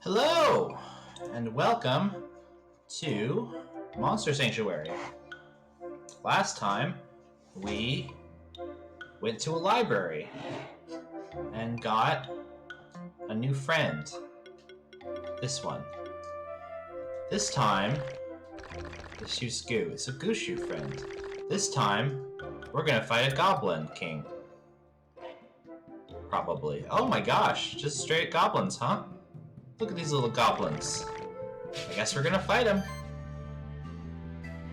Hello, and welcome to Monster Sanctuary. Last time, we went to a library and got a new friend. This one. This time, this shoots goo. It's a Gooshu friend. This time, we're gonna fight a Goblin King. Probably. Oh my gosh, just straight goblins, huh? Look at these little goblins. I guess we're gonna fight them.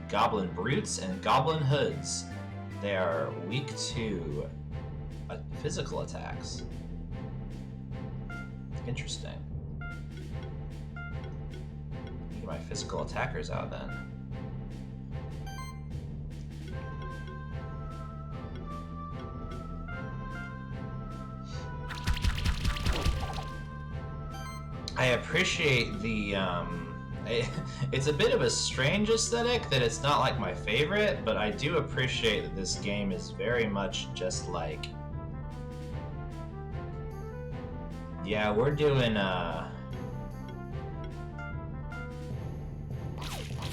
Goblin brutes and goblin hoods. They are weak to physical attacks. Interesting. Get my physical attackers out then. I appreciate the, it's a bit of a strange aesthetic that it's not like my favorite, but I do appreciate that this game is very much just like, yeah, we're doing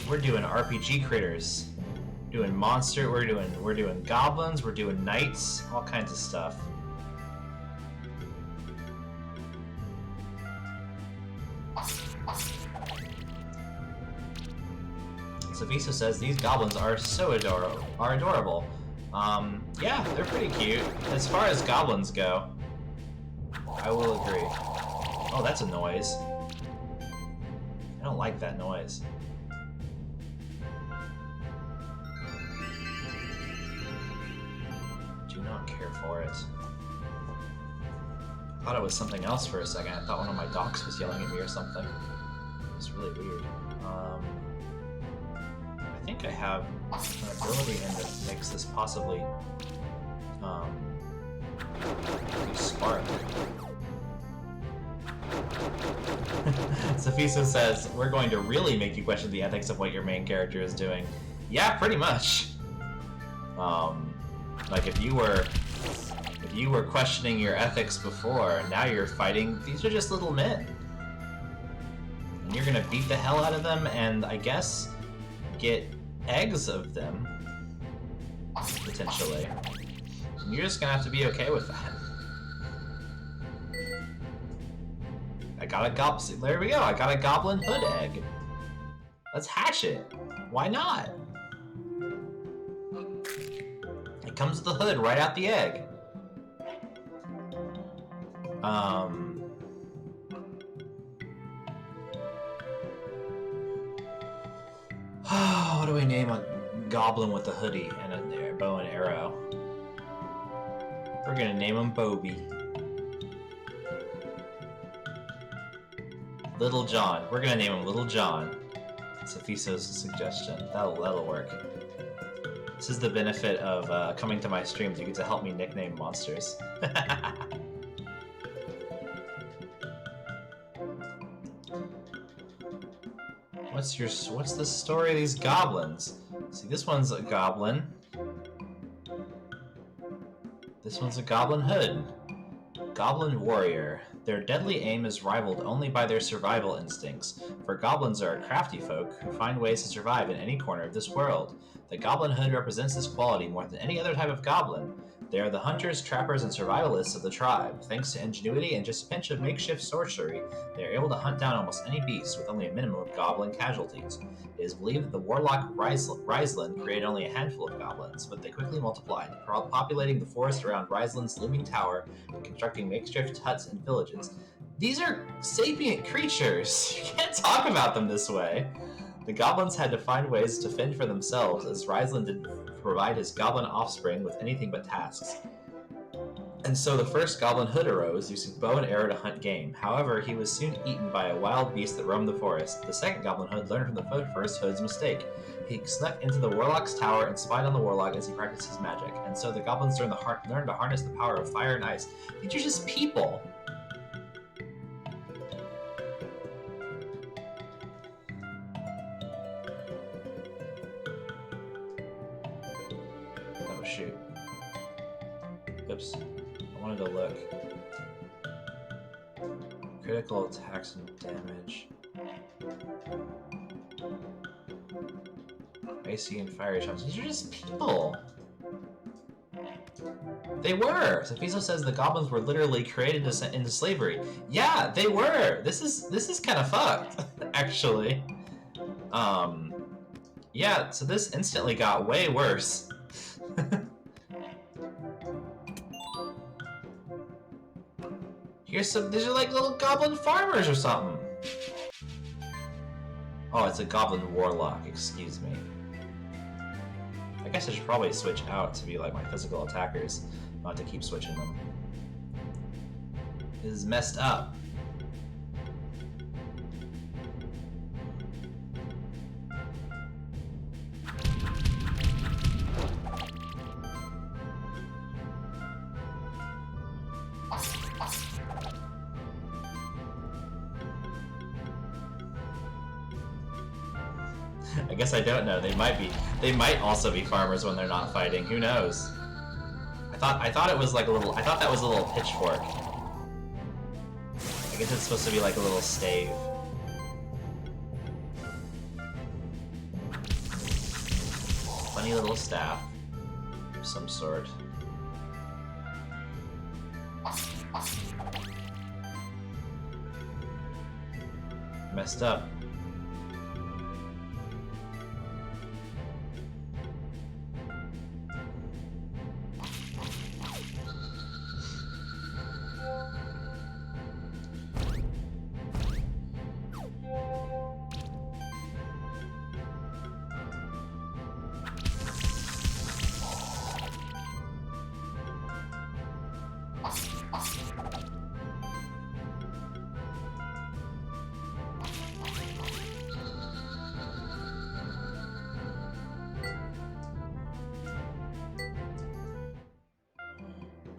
RPG critters, doing monster, we're doing goblins, we're doing knights, all kinds of stuff. Savisa says these goblins are so adorable. Yeah, they're pretty cute. As far as goblins go, I will agree. Oh, that's a noise. I don't like that noise. Do not care for it. I thought it was something else for a second. I thought one of my dogs was yelling at me or something. It was really weird. I think I have an ability in that makes this possibly spark. Safisa says, we're going to really make you question the ethics of what your main character is doing. Yeah, pretty much. Like if you were questioning your ethics before, now you're fighting, these are just little men. And you're gonna beat the hell out of them and I guess get eggs of them, potentially. And you're just gonna have to be okay with that. I got a goblin. There we go. I got a goblin hood egg. Let's hatch it. Why not? It comes with the hood right out the egg. What do we name a goblin with a hoodie and a bow and arrow? We're gonna name him Bobby. Little John. We're gonna name him Little John. Sophiso's suggestion. That'll work. This is the benefit of coming to my streams. You get to help me nickname monsters. What's the story of these goblins? See, this one's a goblin. This one's a goblin hood. Goblin warrior. Their deadly aim is rivaled only by their survival instincts, for goblins are crafty folk who find ways to survive in any corner of this world. The goblin hood represents this quality more than any other type of goblin. They are the hunters, trappers, and survivalists of the tribe. Thanks to ingenuity and just a pinch of makeshift sorcery, they are able to hunt down almost any beast with only a minimum of goblin casualties. It is believed that the warlock Ryslin created only a handful of goblins, but they quickly multiplied, populating the forest around Ryslin's looming tower and constructing makeshift huts and villages. These are sapient creatures! You can't talk about them this way! The goblins had to find ways to fend for themselves, as Ryslin didn't provide his goblin offspring with anything but tasks. And so the first goblin hood arose, using bow and arrow to hunt game. However, he was soon eaten by a wild beast that roamed the forest. The second goblin hood learned from the first hood's mistake. He snuck into the warlock's tower and spied on the warlock as he practiced his magic. And so the goblins learned to harness the power of fire and ice. These are just people! Oh shoot. Oops. I wanted to look. Critical attacks and damage. Icy and fiery shots. These are just people. They were. Sophiso says the goblins were literally created into slavery. Yeah, they were. This is kind of fucked, actually. Yeah. So this instantly got way worse. Here's some. These are like little goblin farmers or something. Oh, it's a goblin warlock. Excuse me. I guess I should probably switch out to be like my physical attackers, not to keep switching them. This is messed up. I guess I don't know. They might also be farmers when they're not fighting. Who knows? I thought it was like a little. I thought that was a little pitchfork. I guess it's supposed to be like a little stave. Funny little staff of some sort. Messed up.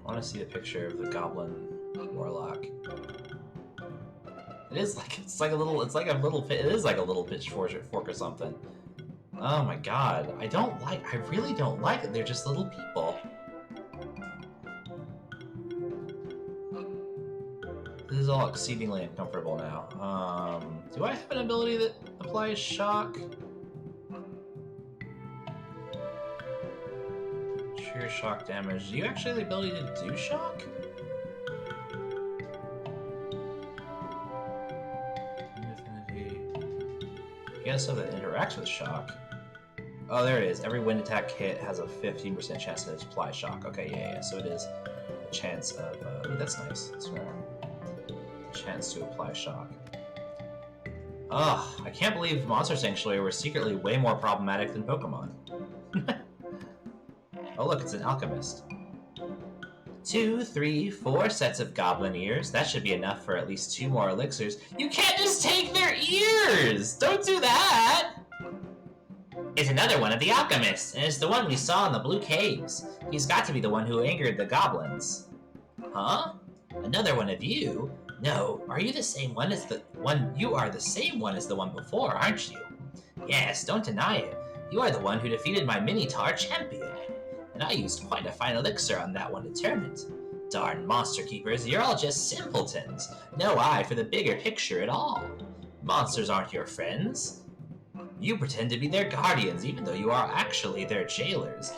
I want to see a picture of the goblin warlock. It is like it is like a little pitchfork or something. Oh my god, I really don't like it. They're just little people. This is all exceedingly uncomfortable now. Do I have an ability that applies shock? Sheer shock damage. Do you actually have the ability to do shock? Infinity. You got stuff that interacts with shock. Oh, there it is. Every wind attack hit has a 15% chance to apply shock. Okay, yeah. So it is a chance of. Ooh, that's nice. That's more. Chance to apply shock. Ugh, I can't believe Monster Sanctuary were secretly way more problematic than Pokemon. Oh look, it's an alchemist. 2, 3, 4 sets of goblin ears. That should be enough for at least 2 more elixirs. You can't just take their ears! Don't do that! It's another one of the alchemists, and it's the one we saw in the Blue Caves. He's got to be the one who angered the goblins. Huh? Another one of you? No, are you the same one as the one? You are the same one as the one before, aren't you? Yes, don't deny it. You are the one who defeated my Minotaur champion. And I used quite a fine elixir on that one to turn it. Darn monster keepers, you're all just simpletons. No eye for the bigger picture at all. Monsters aren't your friends. You pretend to be their guardians even though you are actually their jailers.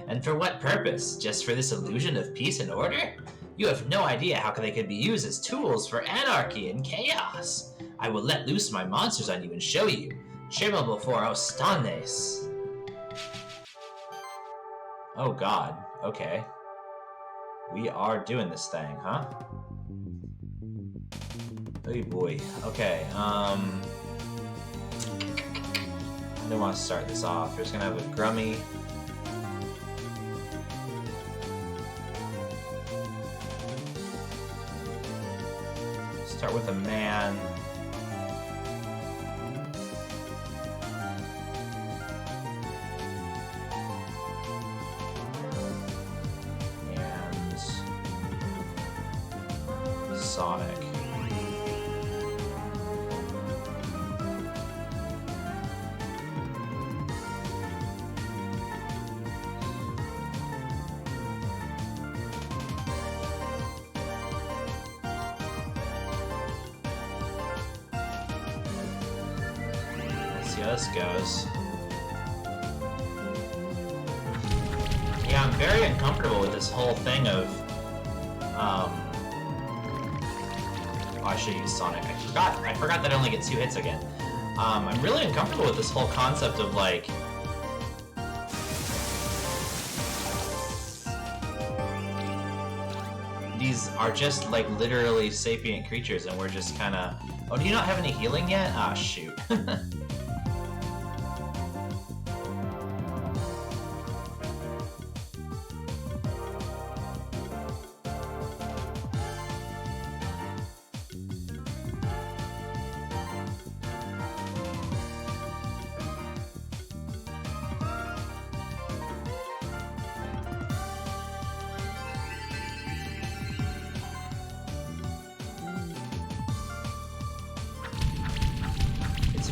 And for what purpose? Just for this illusion of peace and order? You have no idea how they could be used as tools for anarchy and chaos. I will let loose my monsters on you and show you. Tremble before Ostanes. Oh god, okay. We are doing this thing, huh? Oh boy. Okay, I don't want to start this off. We're just gonna have a Grummy. Start with a man. Sonic. see how this goes. Yeah, I'm very uncomfortable with this whole thing of, oh, I should use Sonic. I forgot that I only get 2 hits again. I'm really uncomfortable with this whole concept of, like, these are just, like, literally sapient creatures, and we're just kind of... Oh, do you not have any healing yet? Ah, shoot.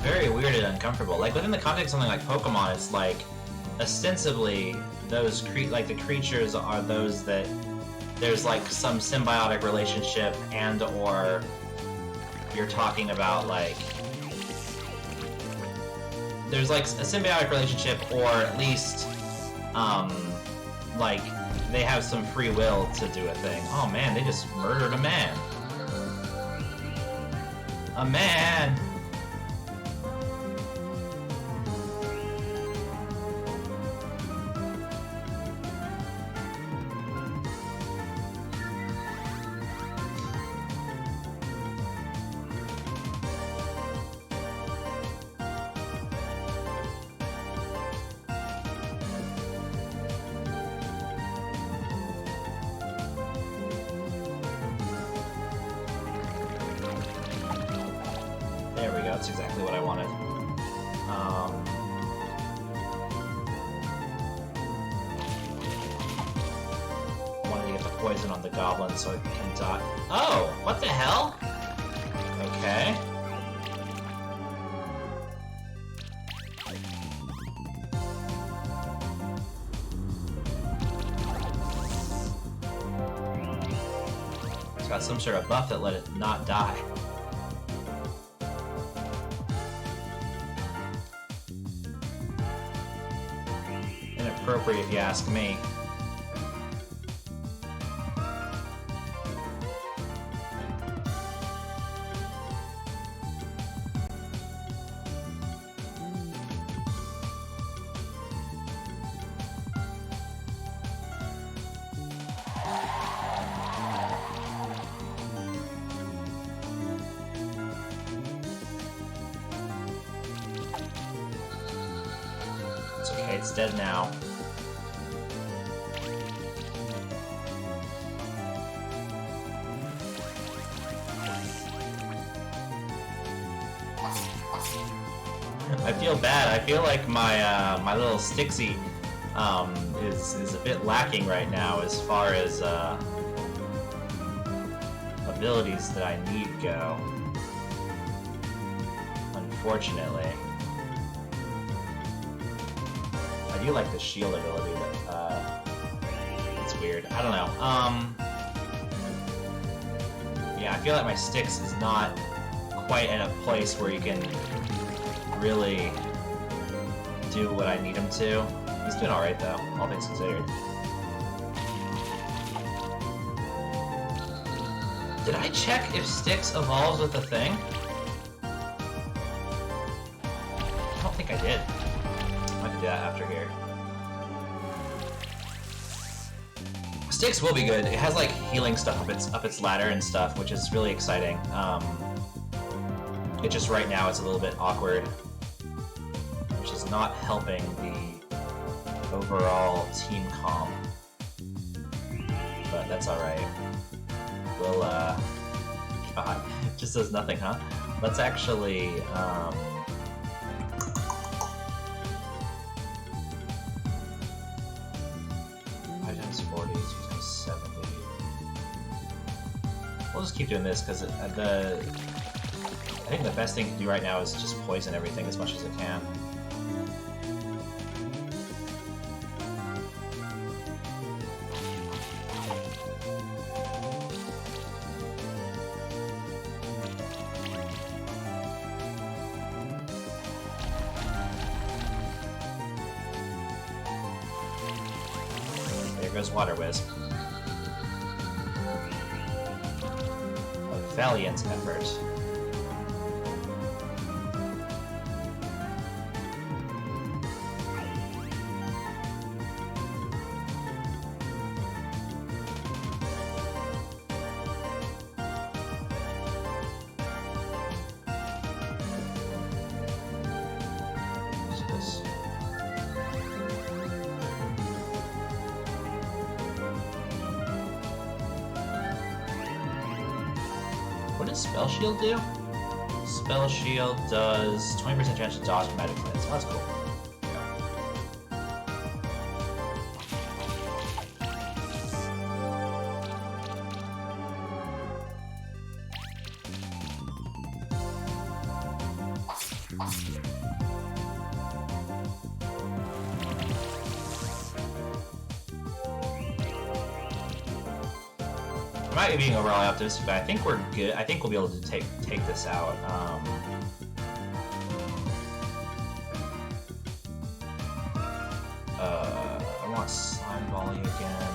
Very weird and uncomfortable. Like, within the context of something like Pokemon, it's like, ostensibly, those the creatures are those that there's like some symbiotic relationship, and or you're talking about like there's like a symbiotic relationship, or at least like they have some free will to do a thing. Oh man, they just murdered a man. A man! There we go, that's exactly what I wanted. I wanted to get the poison on the goblin so it can die. Oh! What the hell? Okay. It's got some sort of buff that let it not die. Inappropriate if you ask me. It's okay, it's dead now. I feel bad. I feel like my my little Stixie is a bit lacking right now as far as abilities that I need go. Unfortunately, I do like the shield ability, but it's weird. I don't know. Yeah, I feel like my Styx is not quite at a place where you can really do what I need him to. He's doing alright though, all things considered. Did I check if Styx evolves with the thing? I don't think I did. I might do that after here. Styx will be good. It has like healing stuff up its ladder and stuff, which is really exciting. It just right now it's a little bit awkward, which is not helping the overall team comm. But that's alright. We'll, God, it just does nothing, huh? Let's actually, 5 times 40 is using 70. We'll just keep doing this, because I think the best thing to do right now is just poison everything as much as it can. goes Water Wisp. A valiant effort. What does Spell Shield do? Spell Shield does 20% chance to dodge magic hits. Oh, that's cool. I might be being overall optimistic, but I think we're good. I think we'll be able to take this out. I want Slime Volley again.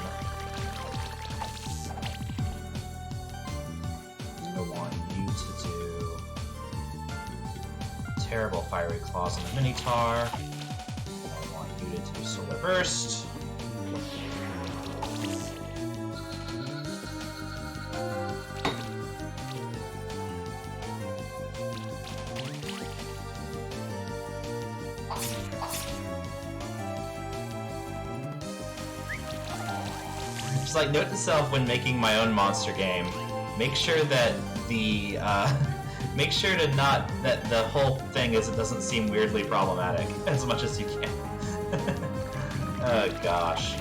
I want you to do Terrible Fiery Claws on the Minotaur. I want you to do Solar Burst. Just like note to self when making my own monster game, make sure that the make sure to not that the whole thing is it doesn't seem weirdly problematic as much as you can. Oh gosh.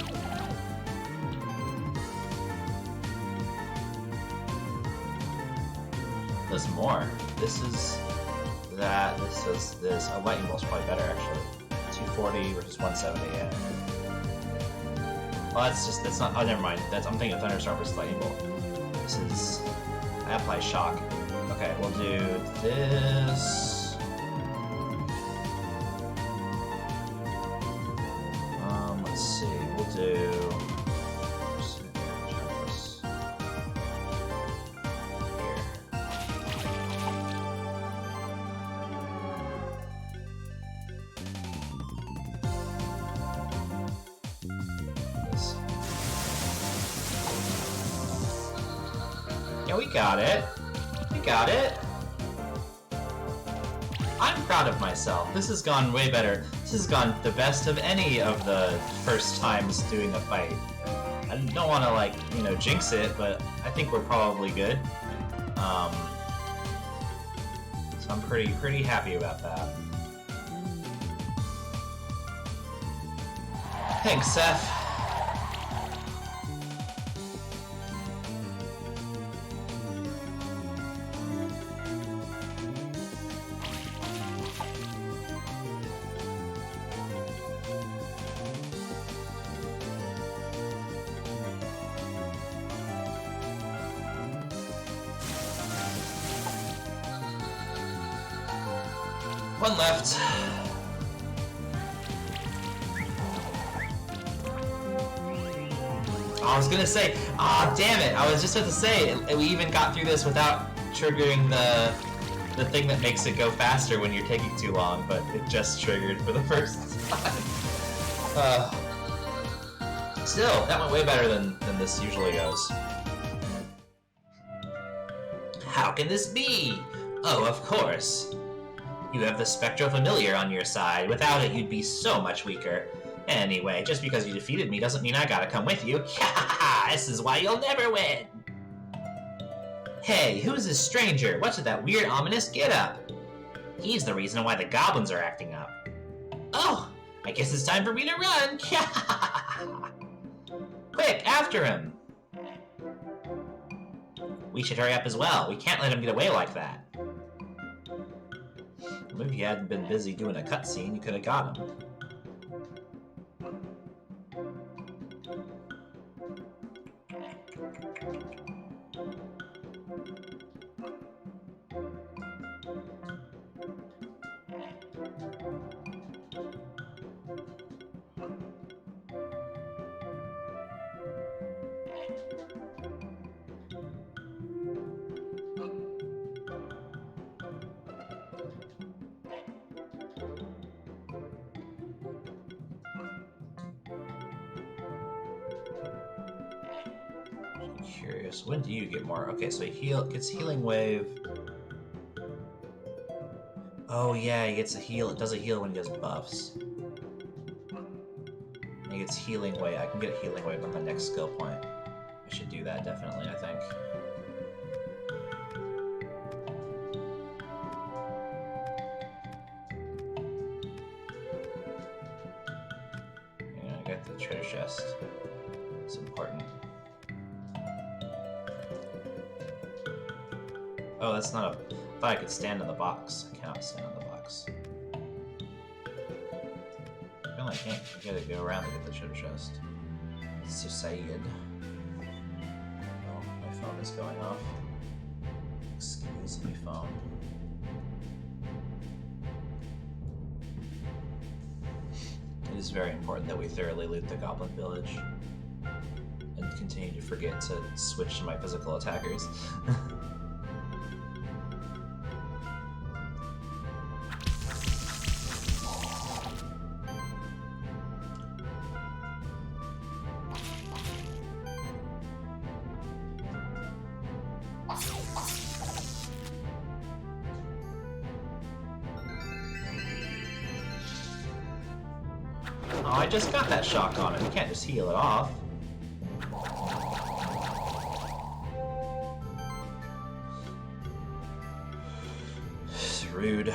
There's more. This is that. This is this. A lightning bolt's probably better actually. 240 versus 170. Yeah. Well, that's not. Oh, never mind. I'm thinking of Thunderstorm versus lightning bolt. This is. I apply shock. Okay, we'll do this. Let's see. We'll do. Yeah, we got it. We got it. I'm proud of myself. This has gone way better. This has gone the best of any of the first times doing a fight. I don't want to, like, you know, jinx it, but I think we're probably good. So I'm pretty happy about that. Thanks, Seth. One left. I was gonna say, damn it! I was just about to say, we even got through this without triggering the thing that makes it go faster when you're taking too long, but it just triggered for the first time. Still, that went way better than this usually goes. How can this be? Oh, of course. You have the Spectral Familiar on your side. Without it, you'd be so much weaker. Anyway, just because you defeated me doesn't mean I gotta come with you. This is why you'll never win! Hey, who's this stranger? What's with that weird, ominous get-up? He's the reason why the goblins are acting up. Oh, I guess it's time for me to run! Quick, after him! We should hurry up as well. We can't let him get away like that. Well, if you hadn't been busy doing a cutscene, you could have got him. curious. When do you get more? Okay, so he gets healing wave. Oh yeah, he gets a heal. It does a heal when he does buffs. He gets healing wave. I can get a healing wave on my next skill point. I should do that definitely, I think. Yeah, I got the treasure chest. It's important. Oh, that's not a... I thought I could stand in the box. I cannot stand in the box. No, I can't. You gotta go around to get the treasure chest. It's so sad. Oh, my phone is going off. Excuse me, phone. It is very important that we thoroughly loot the goblin village. And continue to forget to switch to my physical attackers. Oh, I just got that shock on it. You can't just heal it off. This is rude.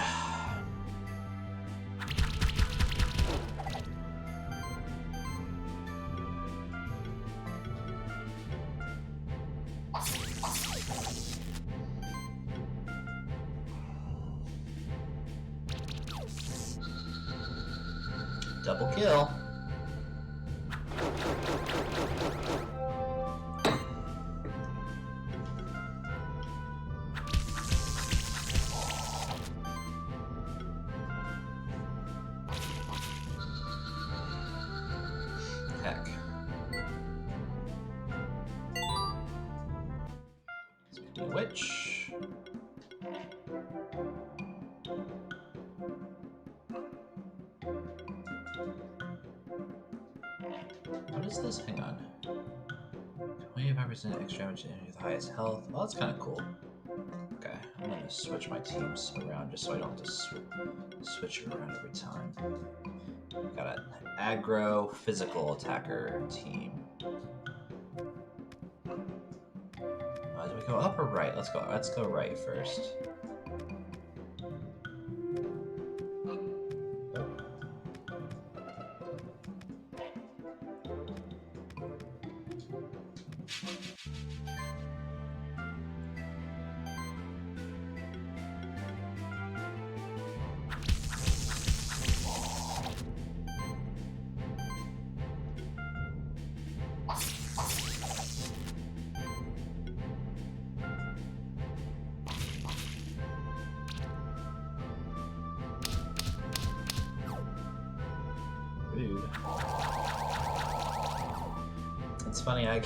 Double kill. Heck. Witch. What is this? Hang on. 25% extra damage to enemy with the highest health. Oh, that's kind of cool. Okay, I'm gonna switch my teams around just so I don't have to switch it around every time. Got an aggro physical attacker team. Do we go up or right? Let's go right first. Rude. It's funny. I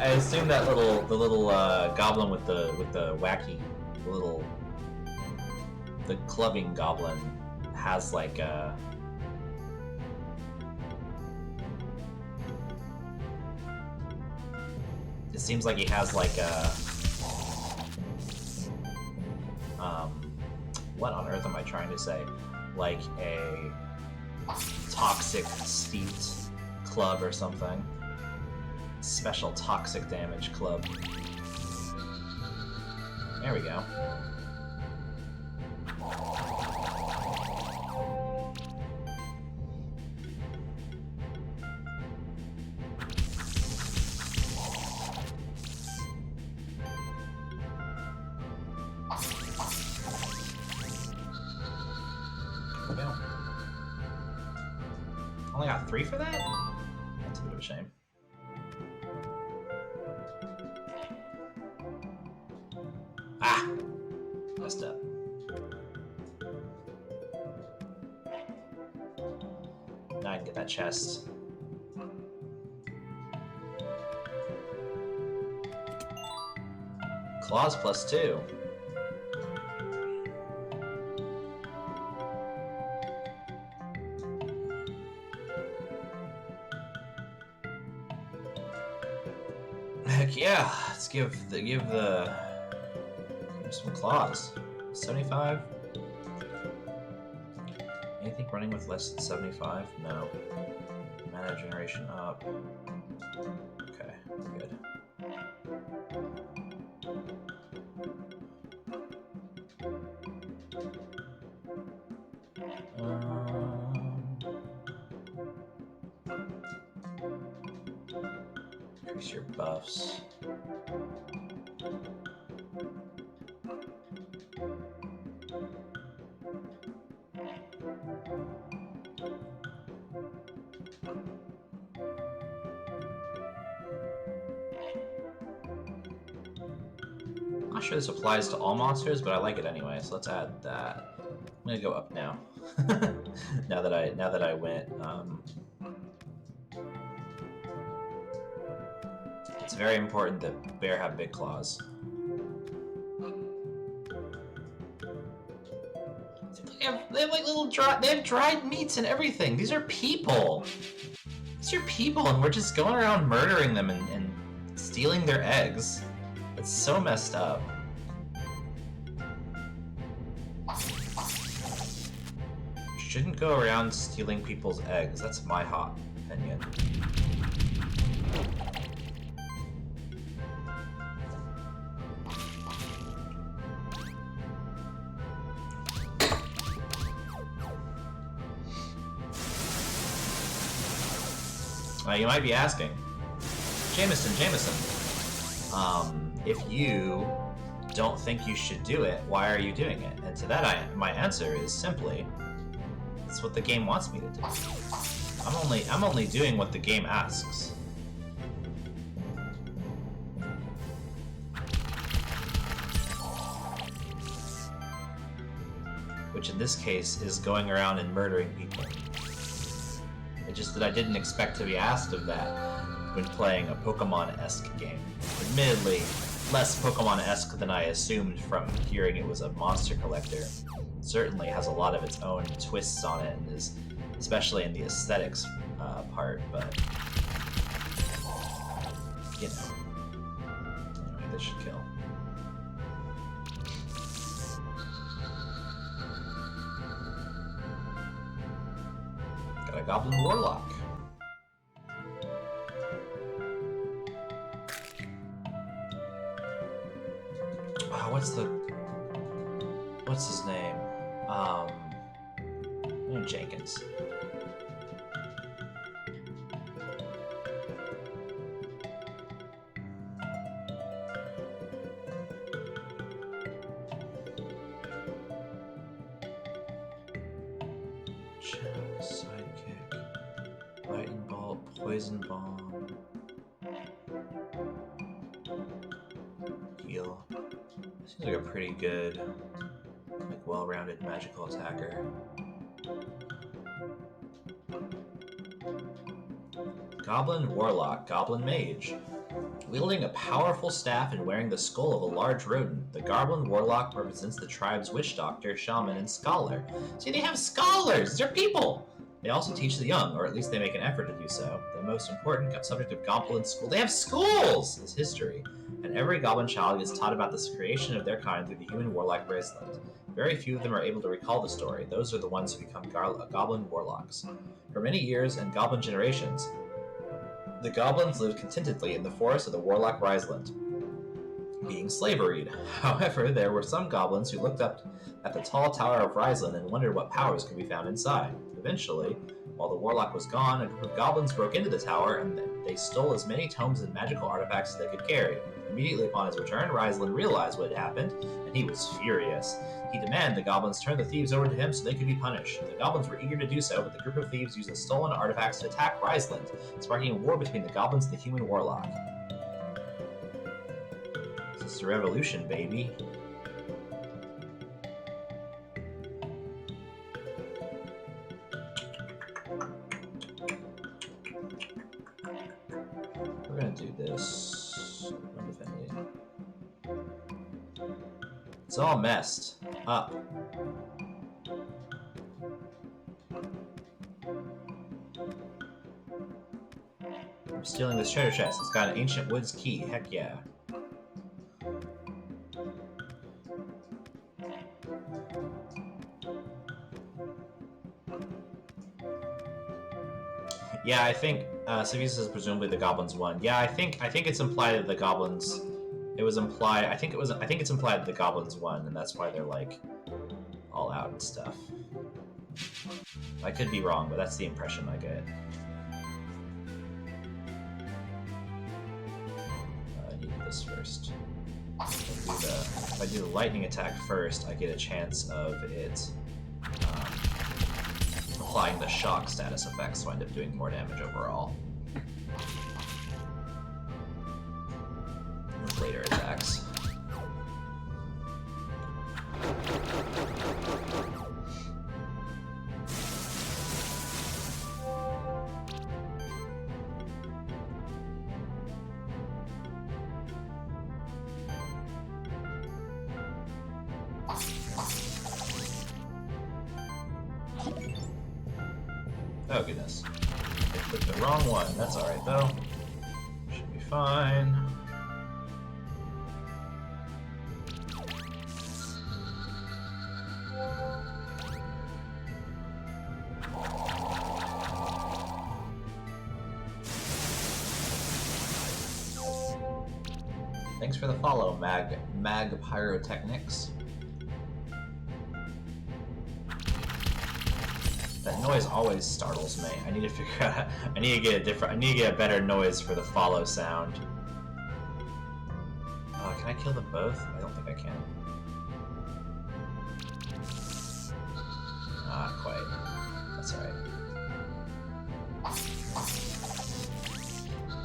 assume that the little goblin with the wacky the clubbing goblin has like a. It seems like he has like a. What on earth am I trying to say? Like a toxic steeped club or something. Special toxic damage club. There we go. There we go. Only got 3 for that? That's a bit of a shame. Ah! Messed up. Now I can get that chest. Claws +2. Yeah, let's give some claws. 75. Anything running with less than 75? No. Mana generation up. Okay, good. Increase your buffs. I'm not sure this applies to all monsters, but I like it anyway, so let's add that. I'm gonna go up now. now that I went, it's very important that bear have big claws. They have like little they have dried meats and everything. These are people. These are people, and we're just going around murdering them and stealing their eggs. It's so messed up. Shouldn't go around stealing people's eggs. That's my hot opinion. You might be asking, Jameson, if you don't think you should do it, why are you doing it? And to that, my answer is simply, it's what the game wants me to do. I'm only doing what the game asks. Which in this case is going around and murdering people. It's just that I didn't expect to be asked of that when playing a Pokemon-esque game. Admittedly, less Pokemon-esque than I assumed from hearing it was a monster collector. It certainly has a lot of its own twists on it, and is especially in the aesthetics part, but you know. Anyway, this should kill. Got a Goblin Warlock. What's his name? Jenkins. Sidekick. Lightning Bolt, Poison Bomb. Heal. Seems like a pretty good, like, well-rounded magical attacker. Goblin Warlock, Goblin Mage. Wielding a powerful staff and wearing the skull of a large rodent, the Goblin Warlock represents the tribe's witch doctor, shaman, and scholar. See, they have scholars! They're people! They also teach the young, or at least they make an effort to do so. The most important subject of Goblin school— they have schools! —is history, and every Goblin child gets taught about the creation of their kind through the human Warlock bracelet. Very few of them are able to recall the story. Those are the ones who become Goblin Warlocks. For many years and Goblin generations, the Goblins lived contentedly in the forest of the Warlock Riseland, being slaveried. However, there were some Goblins who looked up at the tall tower of Riseland and wondered what powers could be found inside. Eventually, while the Warlock was gone, a group of Goblins broke into the tower and they stole as many tomes and magical artifacts as they could carry. Immediately upon his return, Riseland realized what had happened, and he was furious. He demanded the Goblins turn the thieves over to him so they could be punished. The Goblins were eager to do so, but the group of thieves used the stolen artifacts to attack Riseland, sparking a war between the Goblins and the human Warlock. This is a revolution, baby. We're gonna do this. It's all messed up. I'm stealing this treasure chest. It's got an ancient woods key. Heck yeah. Yeah, I think Civius is presumably the goblins won. Yeah, I think it's implied that the goblins. It was implied. I think it's implied that the goblins won, and that's why they're like all out and stuff. I could be wrong, but that's the impression I get. I need this first. If I do the lightning attack first, I get a chance of it applying the shock status effect, so I end up doing more damage overall. With later attacks. Oh goodness. I clicked the wrong one. That's alright though. Should be fine. Thanks for the follow, Mag Pyrotechnics. That noise always startles me. I need to figure out. I need to get a better noise for the follow sound. Can I kill them both? I don't think I can. Not quite. That's alright.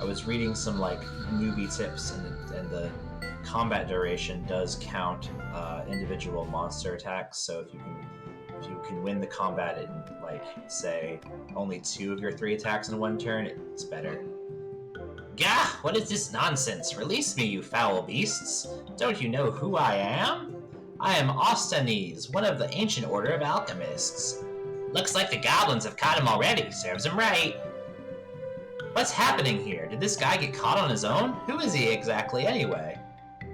I was reading some like newbie tips, and the combat duration does count individual monster attacks. So if you can win the combat in, like, say, only 2 of your 3 attacks in one turn, it's better. Gah! What is this nonsense? Release me, you foul beasts! Don't you know who I am? I am Ostanes, one of the ancient order of alchemists. Looks like the goblins have caught him already. Serves him right. What's happening here? Did this guy get caught on his own? Who is he exactly, anyway?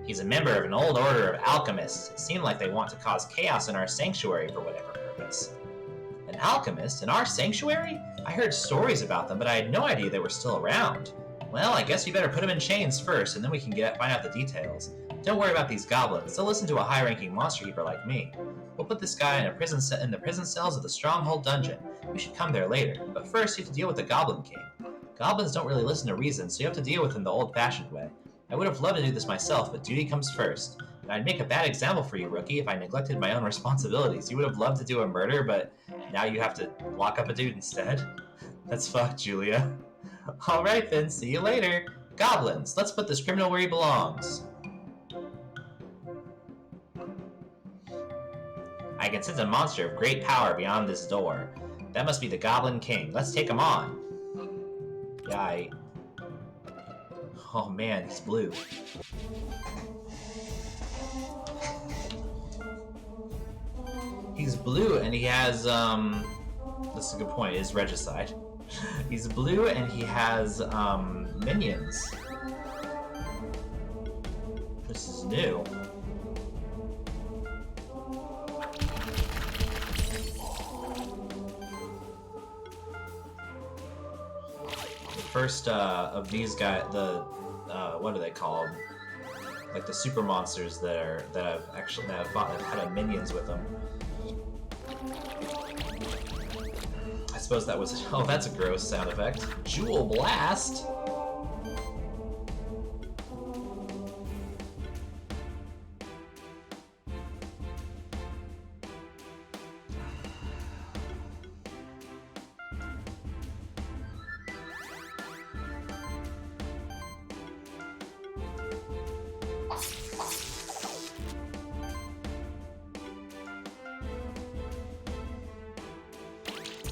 He's a member of an old order of alchemists. It seemed like they want to cause chaos in our sanctuary for whatever purpose. An alchemist? In our sanctuary? I heard stories about them, but I had no idea they were still around. Well, I guess we better put them in chains first, and then we can find out the details. Don't worry about these goblins. They'll listen to a high-ranking monster keeper like me. We'll put this guy in the prison cells of the Stronghold dungeon. We should come there later. But first, you have to deal with the Goblin King. Goblins don't really listen to reason, so you have to deal with him the old-fashioned way. I would have loved to do this myself, but duty comes first. And I'd make a bad example for you, rookie, if I neglected my own responsibilities. You would have loved to do a murder, but now you have to lock up a dude instead. That's fucked, Julia. Alright then, see you later. Goblins, let's put this criminal where he belongs. I can sense a monster of great power beyond this door. That must be the Goblin King. Let's take him on. Yeah, Oh man, he's blue. He's blue and he has, that's a good point, is Regicide. He's blue and he has, minions. This is new. First of these guys, what do they call them? Like the super monsters that have had minions with them. I suppose that was. Oh, that's a gross sound effect. Jewel Blast.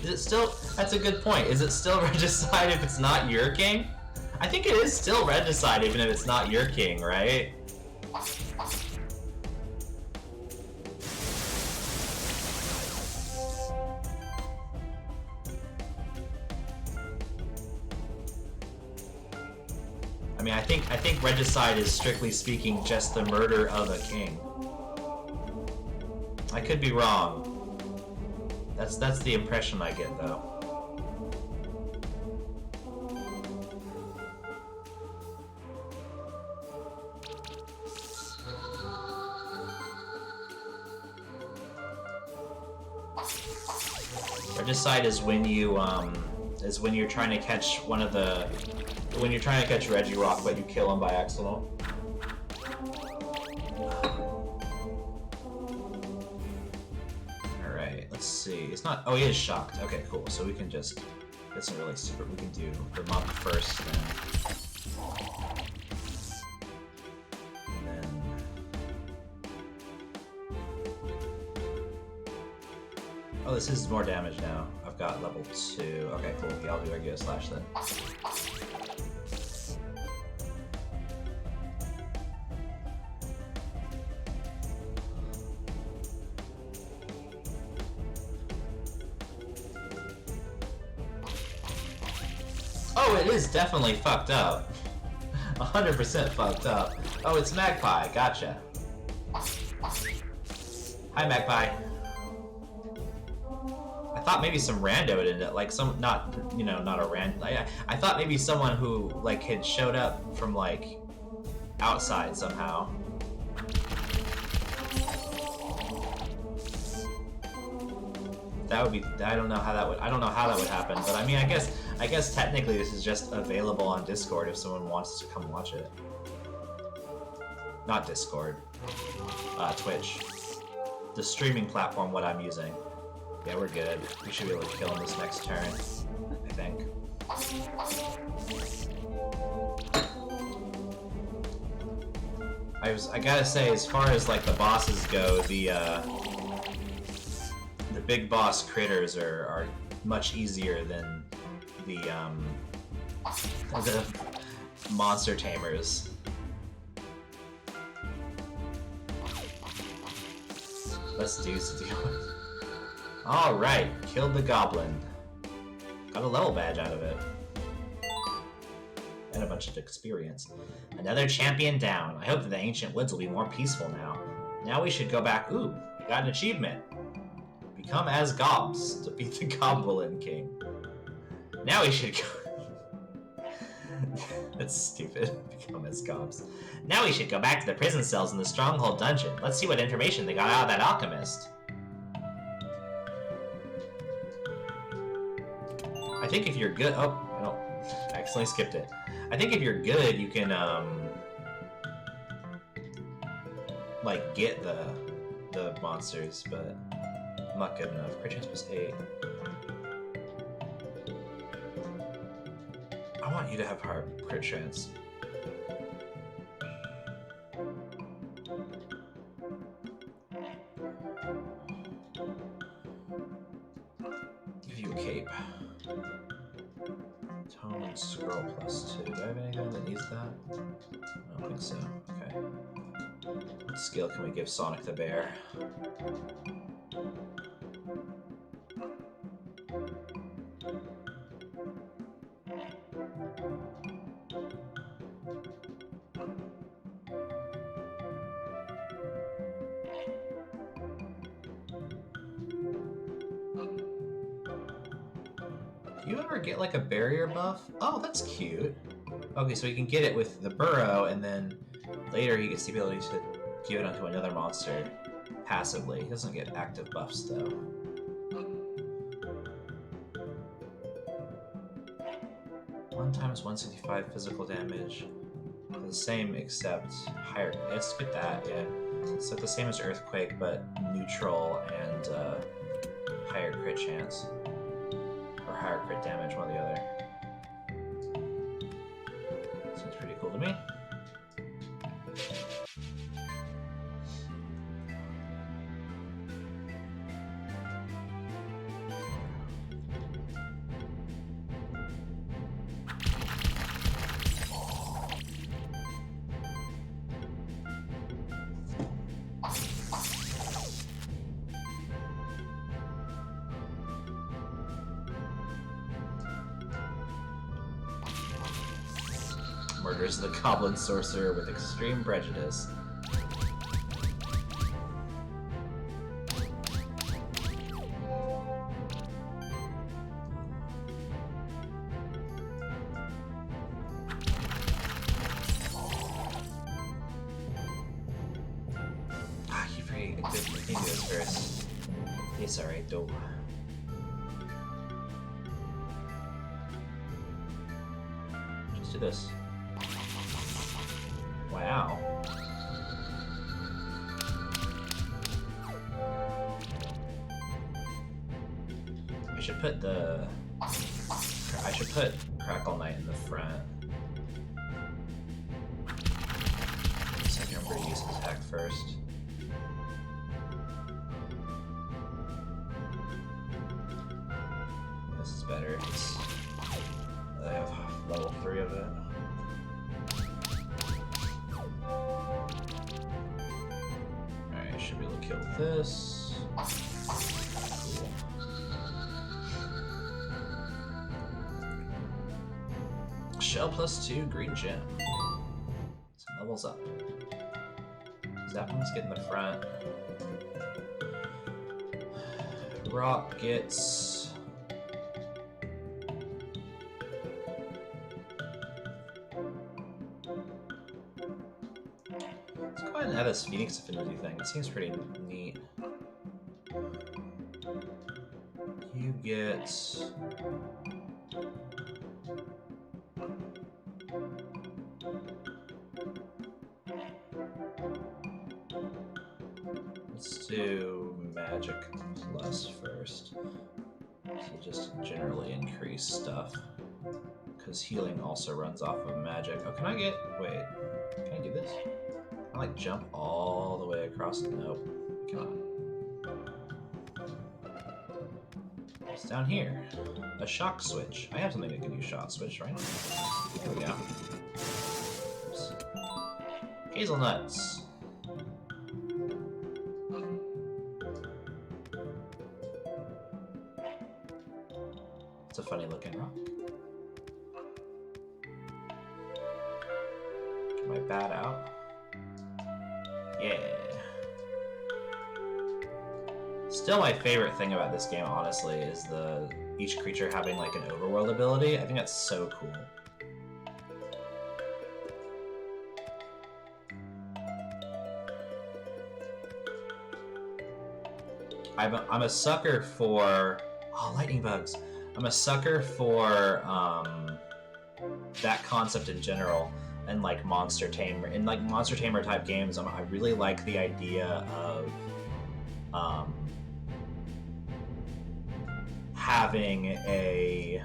Is it still? That's a good point. Is it still Regicide if it's not your king? I think it is still Regicide even if it's not your king, right? mean, I think regicide is strictly speaking just the murder of a king. I could be wrong. That's the impression I get, though. Regicide is when you're trying to catch when you're trying to catch Regirock, but you kill him by accident. Alright, let's see. It's not... Oh, he is shocked. Okay, cool. So we can just... That's really super. We can do the monk first, then... Oh, this is more damage now. I've got level 2. Okay, cool. Yeah, I'll do regular slash then. Oh, it is definitely fucked up. 100% fucked up. Oh, it's Magpie. Gotcha. Hi, Magpie. I thought maybe some rando had ended, like some, not, you know, not a random. I thought maybe someone who, like, had showed up from, like, outside somehow. That would be, I don't know how that would happen, but I mean, I guess technically this is just available on Discord if someone wants to come watch it. Not Discord. Twitch. The streaming platform, what I'm using. Yeah, we're good. We should be able to kill him this next turn, I think. I gotta say, as far as like the bosses go, the big boss critters are much easier than the monster tamers. Less dudes to deal with. Alright, killed the goblin. Got a level badge out of it. And a bunch of experience. Another champion down. I hope that the ancient woods will be more peaceful now. Now we should go back. Ooh, got an achievement. Become as gobs. Defeat the goblin king. Now we should go... That's stupid. Become as gobs. Now we should go back to the prison cells in the stronghold dungeon. Let's see what information they got out of that alchemist. I think if you're good... Oh, no. I accidentally skipped it. I think if you're good, you can, like, get the monsters, but I'm not good enough. Crit chance was 8. I want you to have hard crit chance. Give you a cape. Tone and scroll +2. Do I have anything that needs that? I don't think so. Okay. What skill can we give Sonic the Bear? Do you ever get like a barrier buff? Oh, that's cute. Okay, so he can get it with the burrow, and then later he gets the ability to give it onto another monster passively. He doesn't get active buffs though. One times 165 physical damage. The same except higher. Let's get that, yeah. It's like the same as Earthquake, but neutral and higher crit chance. Or higher crit damage, one or the other. Seems pretty cool to me. murders the goblin sorcerer with extreme prejudice. Sorry, don't. Just do this. Wow. I should put Crackle Knight in the front. So I can remember to use his attack first. This is better. I have level 3 of it. Alright, I should be able to kill this. Cool. Shell +2, green gem. Some levels up. Zapping's getting the front. Rock gets... Let's go ahead and add this Phoenix Affinity thing. It seems pretty neat. You get... Let's do Magic Plus first. So just generally increase stuff. Because healing also runs off of magic. Oh, can I get... Wait. Can I do this? Can I, like, jump all the way across? Nope. Come on. It's down here. A shock switch. I have something that can use shock switch right now. Here we go. Oops. Hazelnuts. It's a funny looking rock. Get my bat out. Yeah. Still my favorite thing about this game, honestly, is each creature having like an overworld ability. I think that's so cool. I'm a sucker for... Oh, lightning bugs. I'm a sucker for that concept in general, and like Monster Tamer, in like Monster Tamer type games. I really like the idea of having a...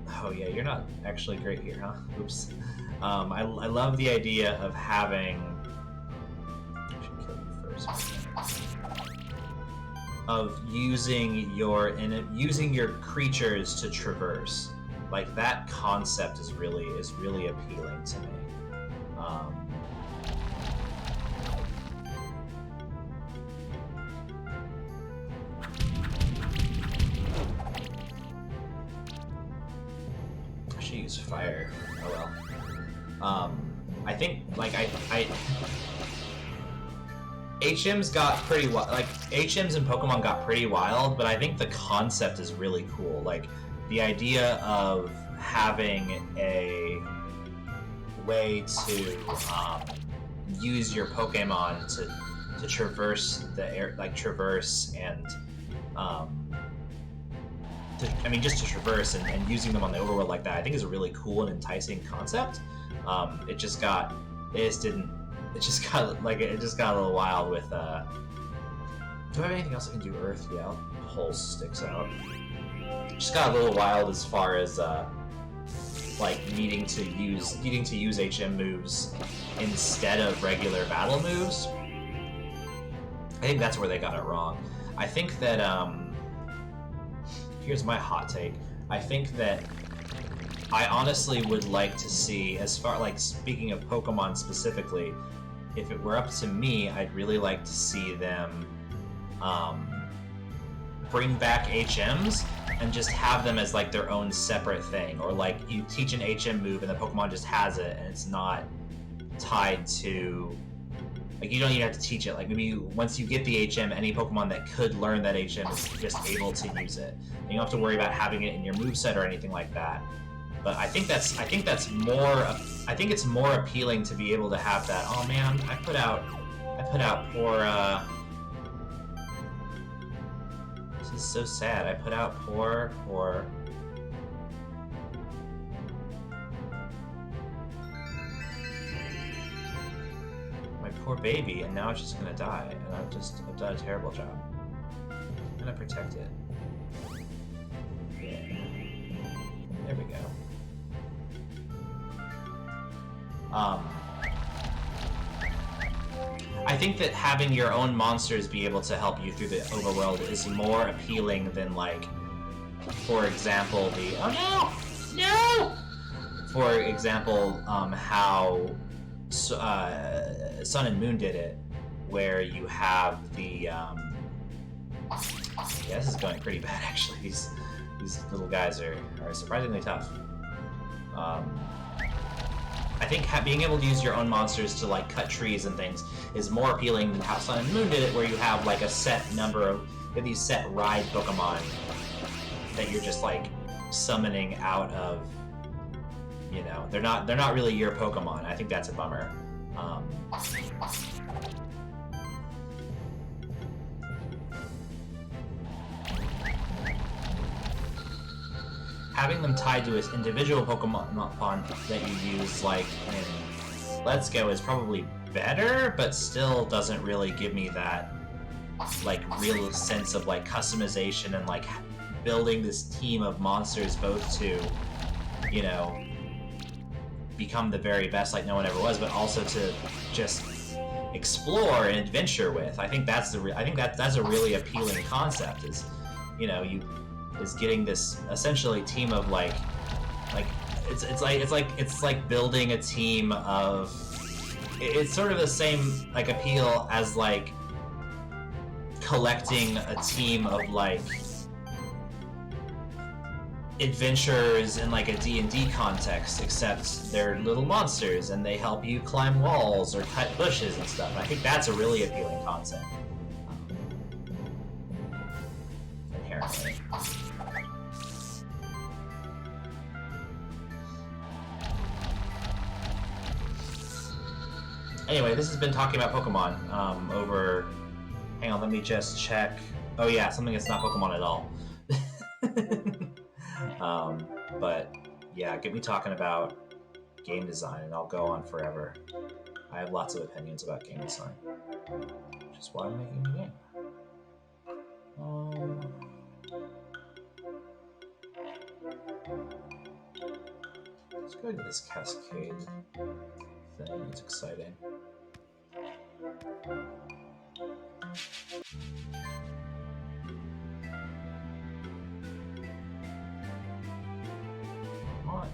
Oh yeah, you're not actually great here, huh? Oops. I love the idea of having... I should kill you first. Of using your creatures to traverse. Like, that concept is really appealing to me. I should use fire. Oh well. I think like HMs got pretty wild. Like, HMs in Pokemon got pretty wild, but I think the concept is really cool. Like, the idea of having a way to use your Pokemon to traverse the air, like traverse and just to traverse and using them on the overworld like that, I think is a really cool and enticing concept. It just got a little wild with. Do I have anything else I can do? Earth, yeah. Pulse sticks out. Just got a little wild as far as like needing to use HM moves instead of regular battle moves. I think that's where they got it wrong. I think that here's my hot take. I think that I honestly would like to see, as far like speaking of Pokemon specifically, if it were up to me, I'd really like to see them bring back HMs, and just have them as like their own separate thing, or like you teach an HM move and the Pokemon just has it and it's not tied to, like, you don't even have to teach it. Like, maybe once you get the HM, any Pokemon that could learn that HM is just able to use it. And you don't have to worry about having it in your moveset or anything like that. But I think it's more appealing to be able to have that. Oh man, I put out poor this is so sad. I put out poor my poor baby, and now it's just gonna die, and I've done a terrible job. I'm gonna protect it. Yeah. There we go. I think that having your own monsters be able to help you through the overworld is more appealing than, like, for example, the for example, how Sun and Moon did it, where you have the yeah, this is going pretty bad actually. These little guys are surprisingly tough. I think being able to use your own monsters to, like, cut trees and things is more appealing than how Sun and Moon did it, where you have, like, a set number of these set ride Pokemon that you're just, like, summoning out of, you know, they're not really your Pokemon. I think that's a bummer. Having them tied to an individual Pokemon that you use, like, in Let's Go is probably better, but still doesn't really give me that, like, real sense of, like, customization and, like, building this team of monsters both to, you know, become the very best like no one ever was, but also to just explore and adventure with. I think that's a really appealing concept, is, you know, is getting this essentially team of like it's like building a team of, it's sort of the same, like, appeal as, like, collecting a team of, like, adventurers in, like, a D&D context, except they're little monsters and they help you climb walls or cut bushes and stuff. I think that's a really appealing concept. Inherently. Anyway, this has been talking about Pokemon over... Hang on, let me just check. Oh yeah, something that's not Pokemon at all. But yeah, get me talking about game design and I'll go on forever. I have lots of opinions about game design, which is why I'm making the game. Let's go to this cascade thing. It's exciting. I want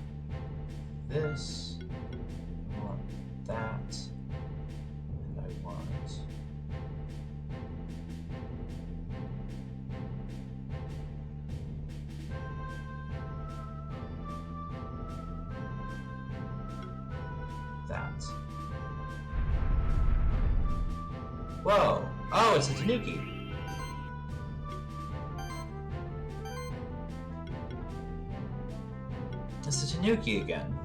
this, I want that, and I want that. Whoa! Oh, it's a Tanuki! It's a Tanuki again.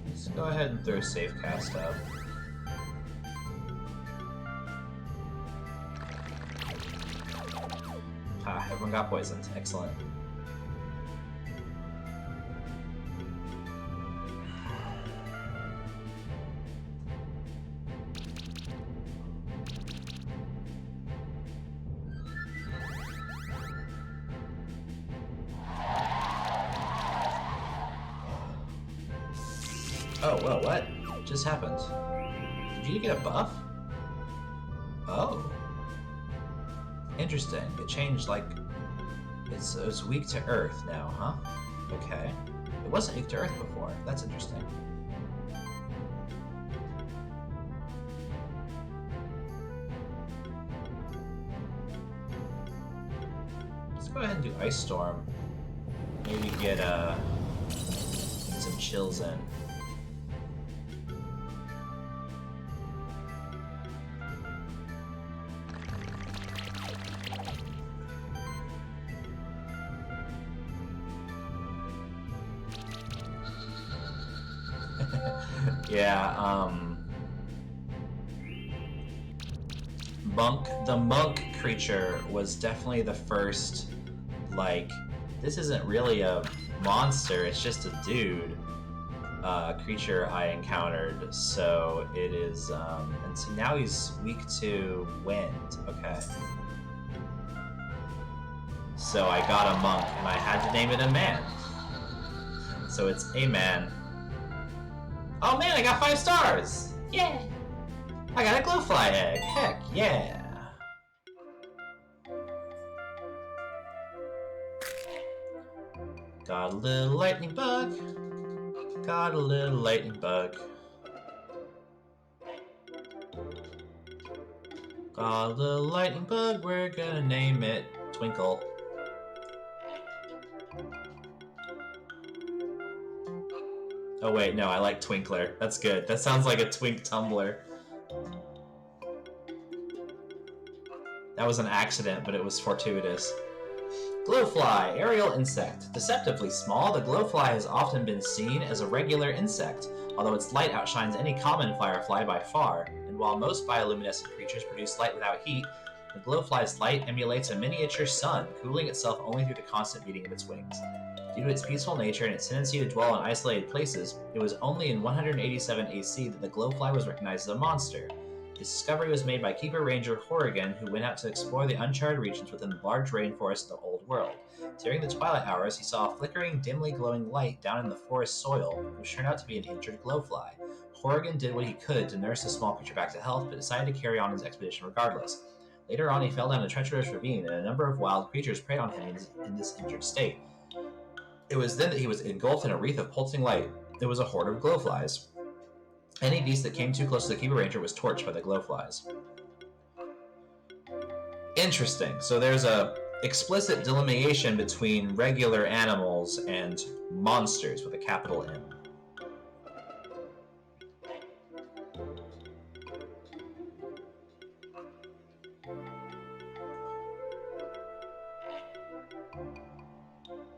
Let's go ahead and throw Safe Cast up. Ah, everyone got poisoned. Excellent. Oh, well, what just happened? Did you get a buff? Oh. Interesting. It changed, like, it's weak to Earth now, huh? Okay. It wasn't weak to Earth before. That's interesting. go ahead and do Ice Storm. Maybe get some chills in. Yeah, the monk creature was definitely the first, like, this isn't really a monster, it's just a dude, creature I encountered. So it is, and so now he's weak to wind. Okay. So I got a monk, and I had to name it a man. So it's a man. Oh man, I got 5 stars! Yeah! I got a glowfly egg! Heck yeah! Got a little lightning bug. Got a little lightning bug. Got a little lightning bug, we're gonna name it Twinkle. Oh wait, no, I like Twinkler. That's good. That sounds like a twink tumbler. That was an accident, but it was fortuitous. Glowfly, aerial insect. Deceptively small, the glowfly has often been seen as a regular insect, although its light outshines any common firefly by far, and while most bioluminescent creatures produce light without heat, the glowfly's light emulates a miniature sun, cooling itself only through the constant beating of its wings. Due to its peaceful nature and its tendency to dwell in isolated places, it was only in 187 AC that the glowfly was recognized as a monster. This discovery was made by Keeper Ranger Horrigan, who went out to explore the uncharted regions within the large rainforest of the Old World. During the twilight hours, he saw a flickering, dimly glowing light down in the forest soil, which turned out to be an injured glowfly. Horrigan did what he could to nurse the small creature back to health, but decided to carry on his expedition regardless. Later on, he fell down a treacherous ravine, and a number of wild creatures preyed on him in this injured state. It was then that he was engulfed in a wreath of pulsing light. It was a horde of glowflies. Any beast that came too close to the Keeper Ranger was torched by the glowflies. Interesting. So there's a explicit delineation between regular animals and monsters with a capital M.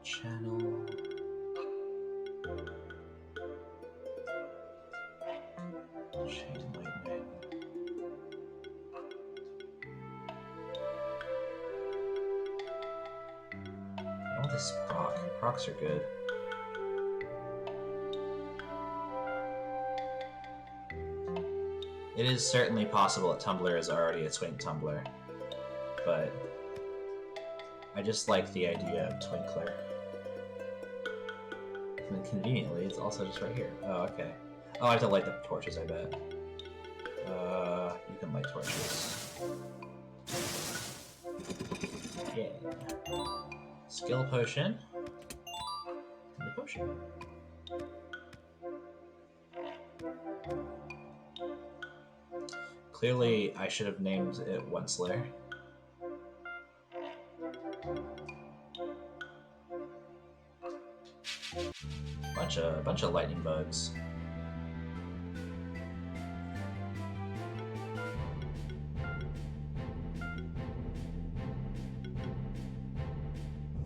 Channel. Chain lightning. I want this proc. Procs are good. It is certainly possible that Tumblr is already a twink Tumblr, but I just like the idea of Twinkler. And conveniently, it's also just right here. Oh, okay. Oh, I have to light the torches, I bet. You can light torches. Yeah. Skill potion. And the potion. Clearly, I should have named it Onceler. Bunch of lightning bugs.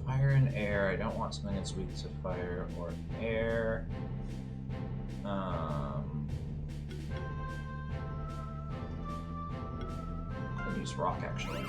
Fire and air. I don't want something that's weak to fire or air. I'll use rock actually.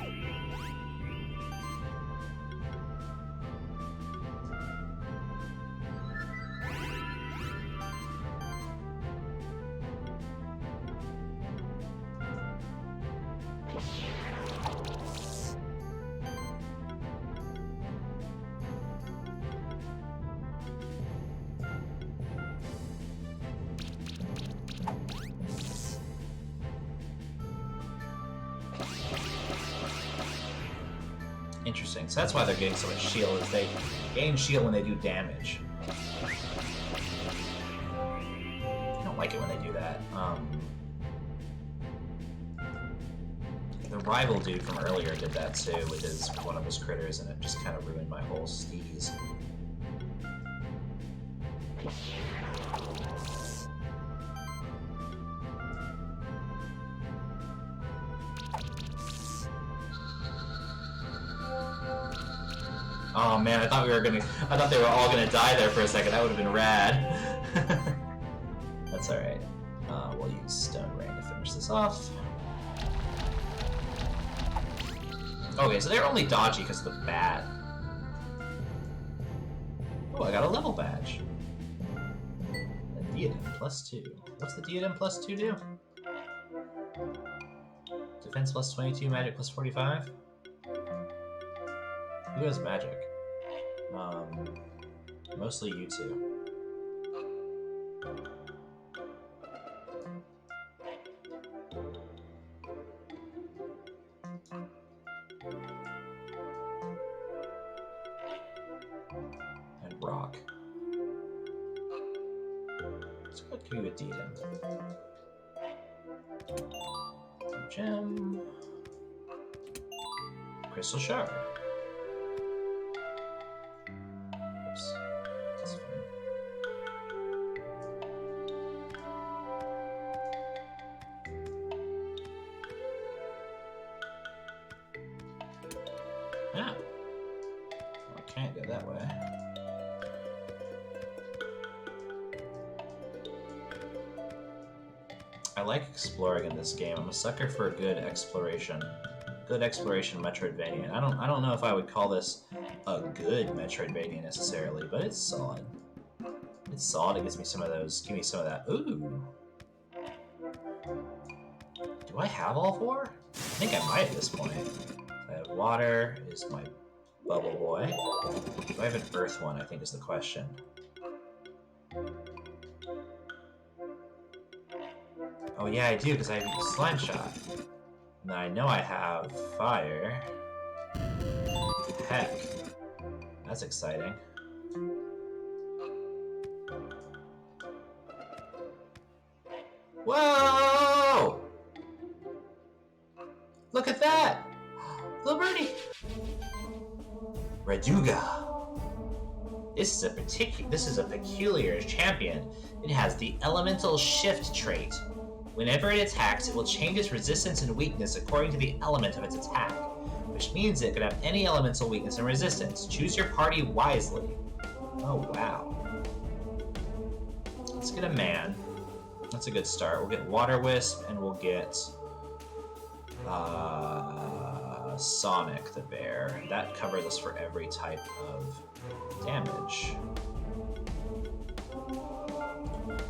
Interesting. So that's why they're getting so much shield, is they gain shield when they do damage. I don't like it when they do that. The rival dude from earlier did that too with one of his critters, and it just kind of ruined my whole steez. Oh man, I thought they were all gonna die there for a second. That would have been rad. That's alright. We'll use Stone Rain to finish this off. Okay, so they're only dodgy because of the bat. Oh, I got a level badge. A Diadem +2. What's the Diadem +2 do? Defense +22, magic +45? Who has magic? Mostly you two. And rock. So what could be with Diadem? Gem. Crystal Shard. Oops. That's fine. Ah. Well, I can't go that way. I like exploring in this game. I'm a sucker for a good exploration. Good exploration Metroidvania. I don't know if I would call this a good Metroidvania necessarily, but it's solid. It's solid. It gives me some of those. Give me some of that. Ooh. Do I have all four? I think I might at this point. I have water. Is my bubble boy. Do I have an earth one? I think is the question. Oh yeah, I do, because I have Slime Shot. And I know I have fire. Heck. That's exciting. Whoa! Look at that! Little birdie! Raduga. This is a peculiar champion. It has the Elemental Shift trait. Whenever it attacks, it will change its resistance and weakness according to the element of its attack, which means it could have any elemental weakness and resistance. Choose your party wisely. Oh, wow. Let's get a man. That's a good start. We'll get Water Wisp, and we'll get Sonic the Bear. That covers us for every type of damage.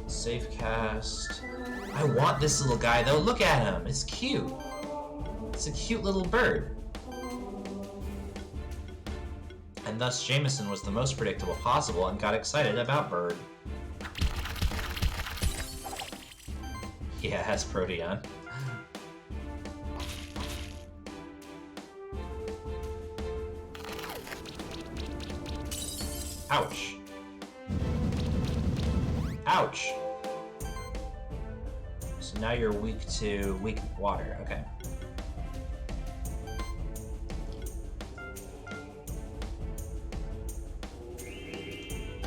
Safe cast. I want this little guy though. Look at him. It's cute. It's a cute little bird. And thus Jameson was the most predictable possible and got excited about Bird. Yeah, it has Proteon. Ouch. Ouch. So now you're weak to water. Okay.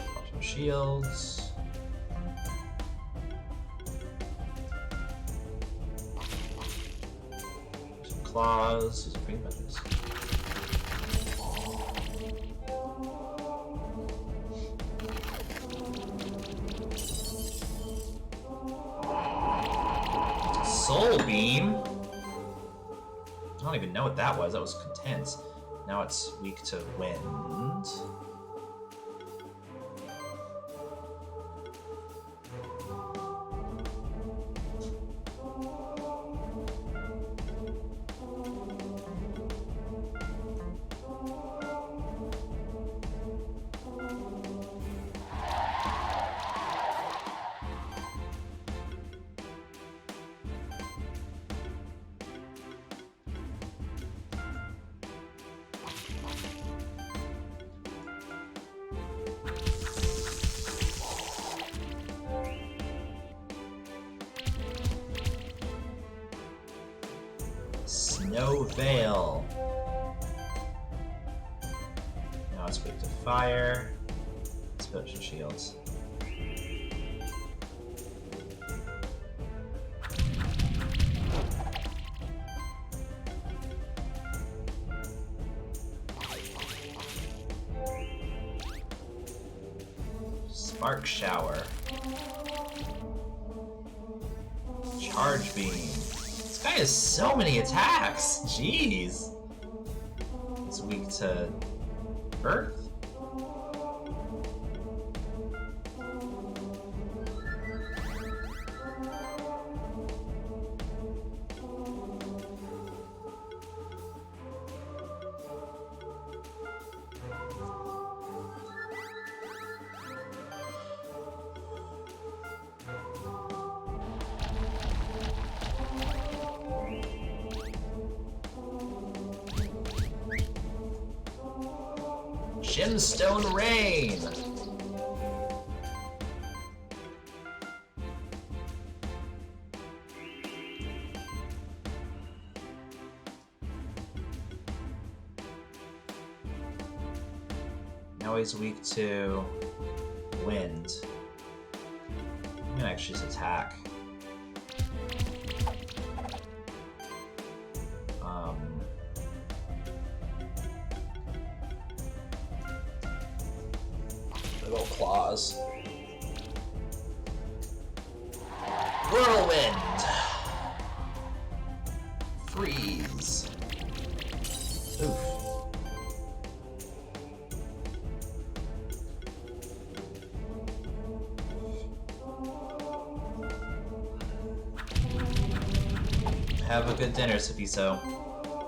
Pop some shields. Some claws. These are pretty much this. Soul Beam? I don't even know what that was. That was Contense. Now it's weak to wind. No veil. Now it's weak to fire. Let's put up some shields. Spark shower. Charge beam. This guy has so many attacks. Jeez. It's weak to earth. Gemstone Rain! Now he's weak to wind. I'm gonna actually just attack. Little claws. Whirlwind. Freeze. Oof. Have a good dinner, Sapiso.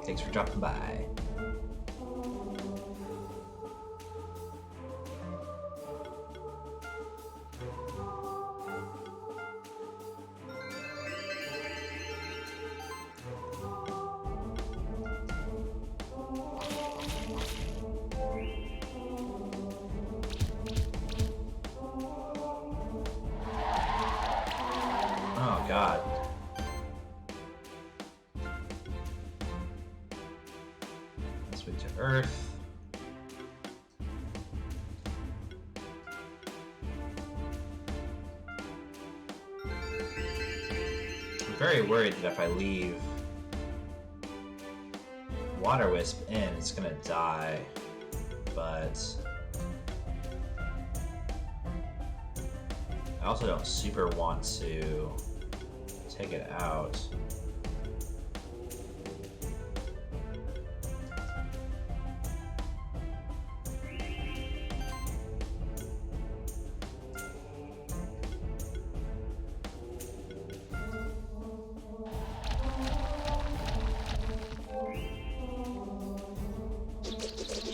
Thanks for dropping by. Oh god. Let's wait to Earth. I'm very worried that if I leave Water Wisp in, it's gonna die, but I also don't super want to take it out.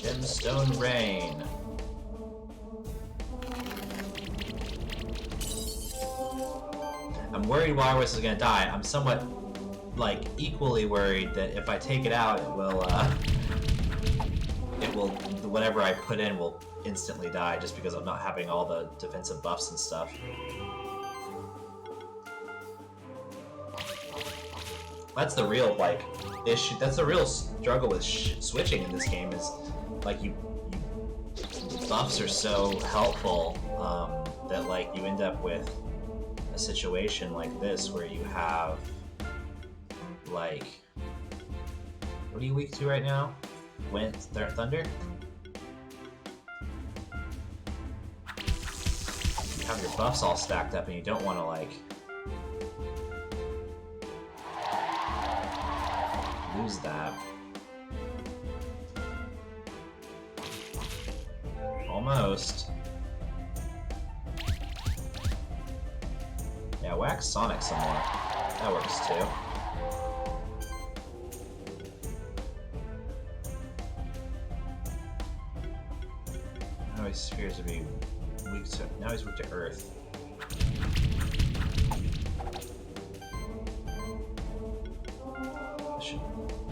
Gemstone Rain. I'm worried Wireless is gonna die. I'm somewhat, like, equally worried that if I take it out, whatever I put in will instantly die just because I'm not having all the defensive buffs and stuff. That's the real, like, issue. That's the real struggle with switching in this game is, like, buffs are so helpful that, like, you end up with a situation like this where you have, like, what are you weak to right now? Wind, thunder? You have your buffs all stacked up and you don't want to, like, lose that. Almost. Yeah, whack Sonic some more. That works too. Now he appears to be weak to. Now he's weak to Earth.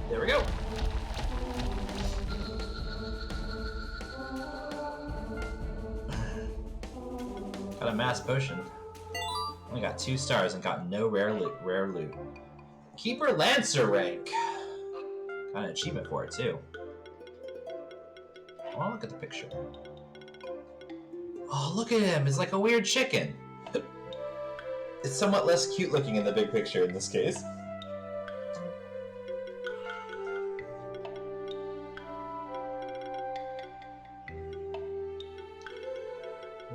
There we go. Got a mass potion. Only got 2 stars and got no rare loot. Keeper Lancer rank. Got an achievement for it, too. Oh, look at the picture. Oh, look at him! It's like a weird chicken! It's somewhat less cute looking in the big picture in this case.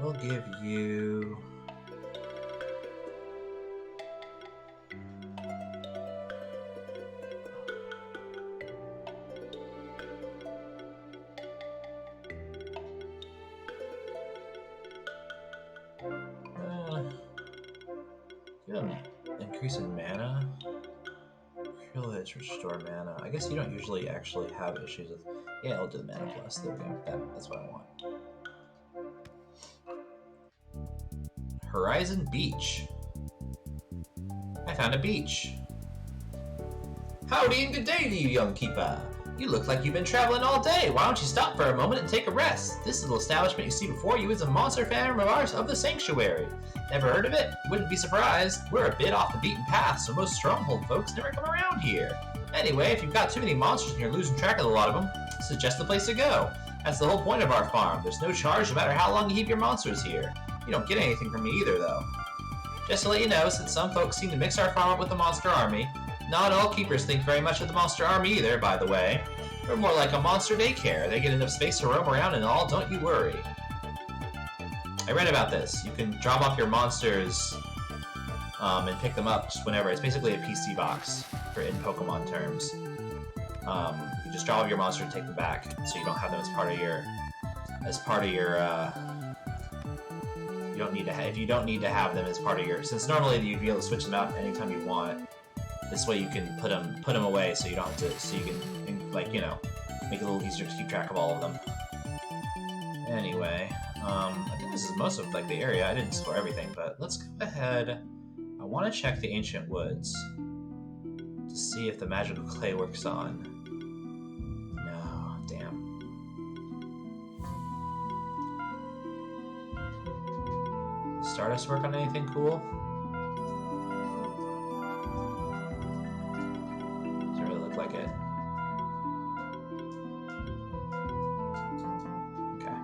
We'll give you... increase in mana. Real hits restore mana. I guess you don't usually actually have issues with... Yeah, I'll do the mana plus. There we go. That's what I want. Horizon Beach. I found a beach. Howdy and good day to you, young keeper. You look like you've been traveling all day. Why don't you stop for a moment and take a rest? This little establishment you see before you is a monster farm of ours of the Sanctuary. Never heard of it? Wouldn't be surprised. We're a bit off the beaten path, so most stronghold folks never come around here. Anyway, if you've got too many monsters and you're losing track of a lot of them, this is just the place to go. That's the whole point of our farm. There's no charge no matter how long you keep your monsters here. You don't get anything from me either, though. Just to let you know, since some folks seem to mix our farm up with the monster army, not all keepers think very much of the monster army either, by the way. We're more like a monster daycare. They get enough space to roam around and all, don't you worry. I read about this. You can drop off your monsters and pick them up just whenever. It's basically a PC box in Pokemon terms. You just drop off your monster and take them back, so you don't have them as part of your... you don't need to if you don't need to have them as part of your... Since normally you'd be able to switch them out anytime you want. This way you can put them away, so you don't have to... So you can, like, you know, make it a little easier to keep track of all of them. Anyway, I think this is most of, like, the area. I didn't explore everything, but let's go ahead. I want to check the Ancient Woods to see if the magical clay works on. No, damn. Stardust work on anything cool? Doesn't really look like it. Okay.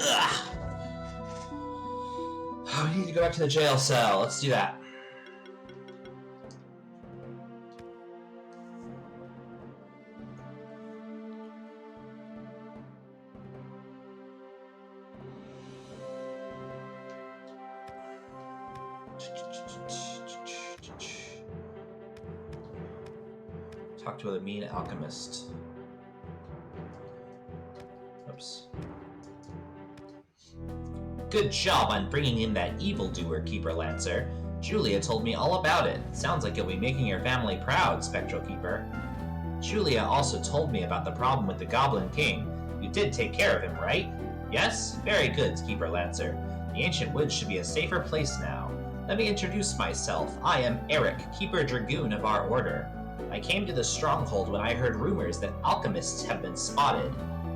Ugh. Oh, we need to go back to the jail cell. Let's do that. Talk to a mean alchemist. Oops. Good job on bringing in that evildoer, Keeper Lancer. Julia told me all about it. Sounds like you'll be making your family proud, Spectral Keeper. Julia also told me about the problem with the Goblin King. You did take care of him, right? Yes? Very good, Keeper Lancer. The Ancient Woods should be a safer place now. Let me introduce myself. I am Eric, Keeper Dragoon of our order. I came to the stronghold when I heard rumors that alchemists have been spotted.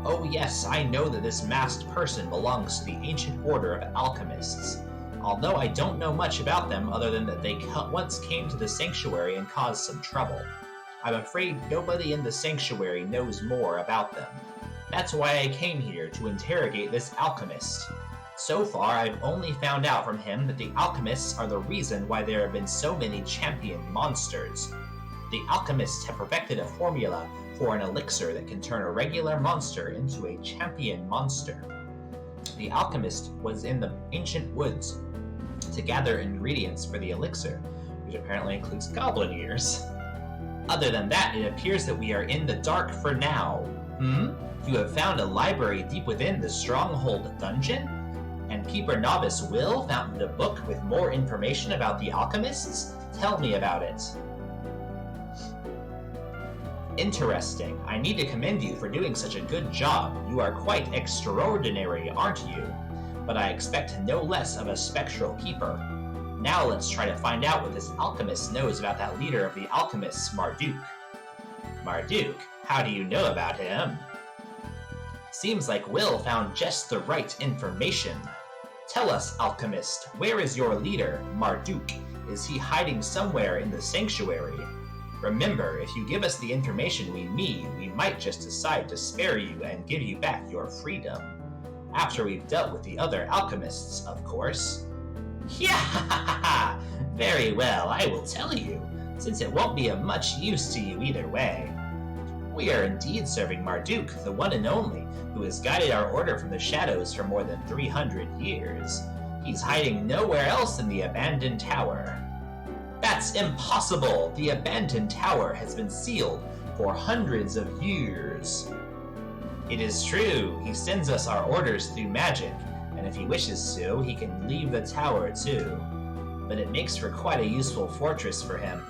Oh yes, I know that this masked person belongs to the Ancient Order of Alchemists. Although I don't know much about them other than that they once came to the Sanctuary and caused some trouble. I'm afraid nobody in the Sanctuary knows more about them. That's why I came here to interrogate this alchemist. So far, I've only found out from him that the alchemists are the reason why there have been so many champion monsters. The alchemists have perfected a formula for an elixir that can turn a regular monster into a champion monster. The alchemist was in the Ancient Woods to gather ingredients for the elixir, which apparently includes goblin ears. Other than that, it appears that we are in the dark for now. You have found a library deep within the Stronghold dungeon? And Keeper Novice Will found a book with more information about the alchemists? Tell me about it. Interesting. I need to commend you for doing such a good job. You are quite extraordinary, aren't you? But I expect no less of a spectral keeper. Now let's try to find out what this alchemist knows about that leader of the alchemists, Marduk. Marduk? How do you know about him? Seems like Will found just the right information. Tell us, alchemist, where is your leader, Marduk, Is he hiding somewhere in the sanctuary? Remember, if you give us the information we need, we might just decide to spare you and give you back your freedom. After we've dealt with the other alchemists, of course. Yeah, very well, I will tell you, since it won't be of much use to you either way. We are indeed serving Marduk, the one and only, who has guided our order from the shadows for more than 300 years. He's hiding nowhere else in the abandoned tower. That's impossible! The abandoned tower has been sealed for hundreds of years. It is true, he sends us our orders through magic, and if he wishes to, he can leave the tower too. But it makes for quite a useful fortress for him.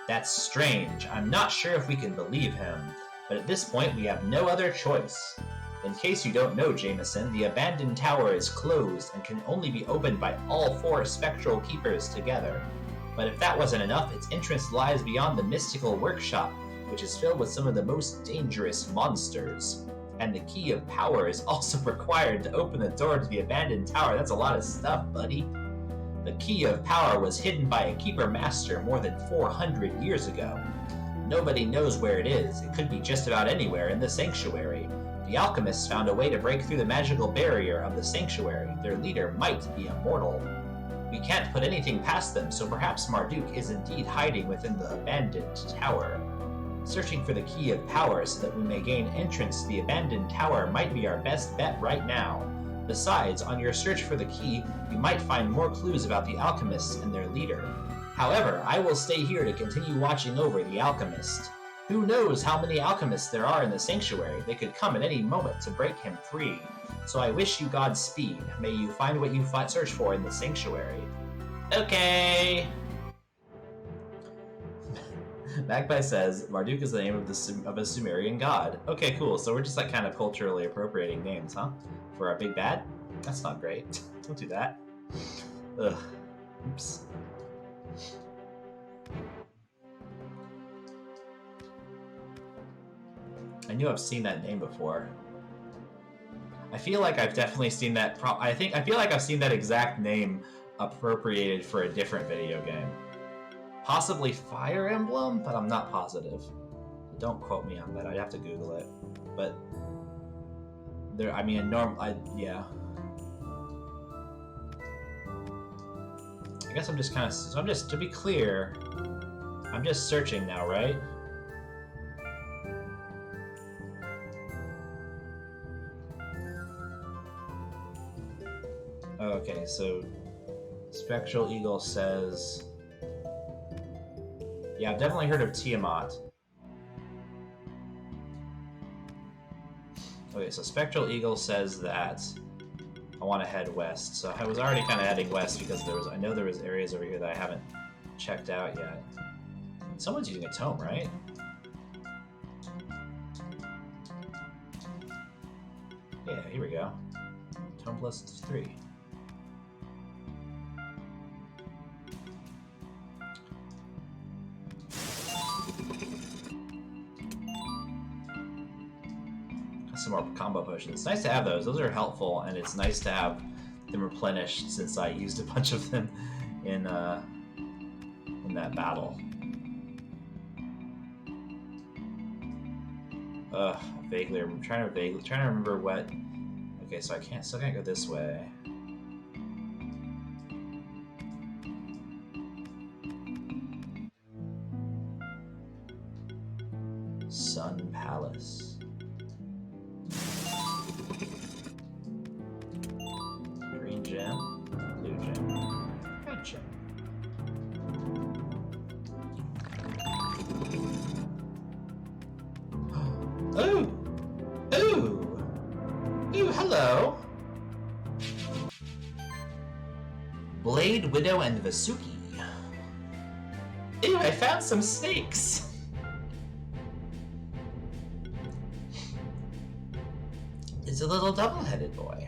That's strange. I'm not sure if we can believe him, but at this point we have no other choice. In case you don't know, Jameson, the abandoned tower is closed and can only be opened by all 4 spectral keepers together. But if that wasn't enough, its entrance lies beyond the mystical workshop, which is filled with some of the most dangerous monsters. And the key of power is also required to open the door to the abandoned tower. That's a lot of stuff, buddy. The key of power was hidden by a keeper master more than 400 years ago. Nobody knows where it is. It could be just about anywhere in the sanctuary. The alchemists found a way to break through the magical barrier of the sanctuary. Their leader might be immortal. We can't put anything past them, so perhaps Marduk is indeed hiding within the abandoned tower. Searching for the key of power so that we may gain entrance to the abandoned tower might be our best bet right now. Besides, on your search for the key, you might find more clues about the alchemists and their leader. However, I will stay here to continue watching over the alchemist. Who knows how many alchemists there are in the sanctuary? They could come at any moment to break him free. So I wish you Godspeed. May you find what you search for in the sanctuary. Okay! Magpie says, Marduk is the name of a Sumerian god. Okay, cool. So we're just like kind of culturally appropriating names, huh? For our big bad? That's not great. Don't do that. Ugh. Oops. I knew I've seen that name before. I feel like I've definitely seen that. I feel like I've seen that exact name appropriated for a different video game. Possibly Fire Emblem, but I'm not positive. Don't quote me on that. I'd have to Google it. But there, I mean, yeah. I guess I'm just kind of. So I'm just, to be clear, I'm just searching now, right? Okay, so Spectral Eagle says, yeah, I've definitely heard of Tiamat. Okay, so Spectral Eagle says that I want to head west. So I was already kind of heading west because I know there was areas over here that I haven't checked out yet. Someone's using a tome, right? Yeah, here we go. Tome plus 3. Some more combo potions. It's nice to have those. Those are helpful, and it's nice to have them replenished since I used a bunch of them in that battle. Vaguely. I'm trying to remember what. Okay, so still can't go this way. Sun Palace. Green gem, blue gem, red gem. Ooh! Ooh! Ooh, hello! Blade, Widow, and Vasuki. Ew, I found some snakes! It's a little double-headed boy.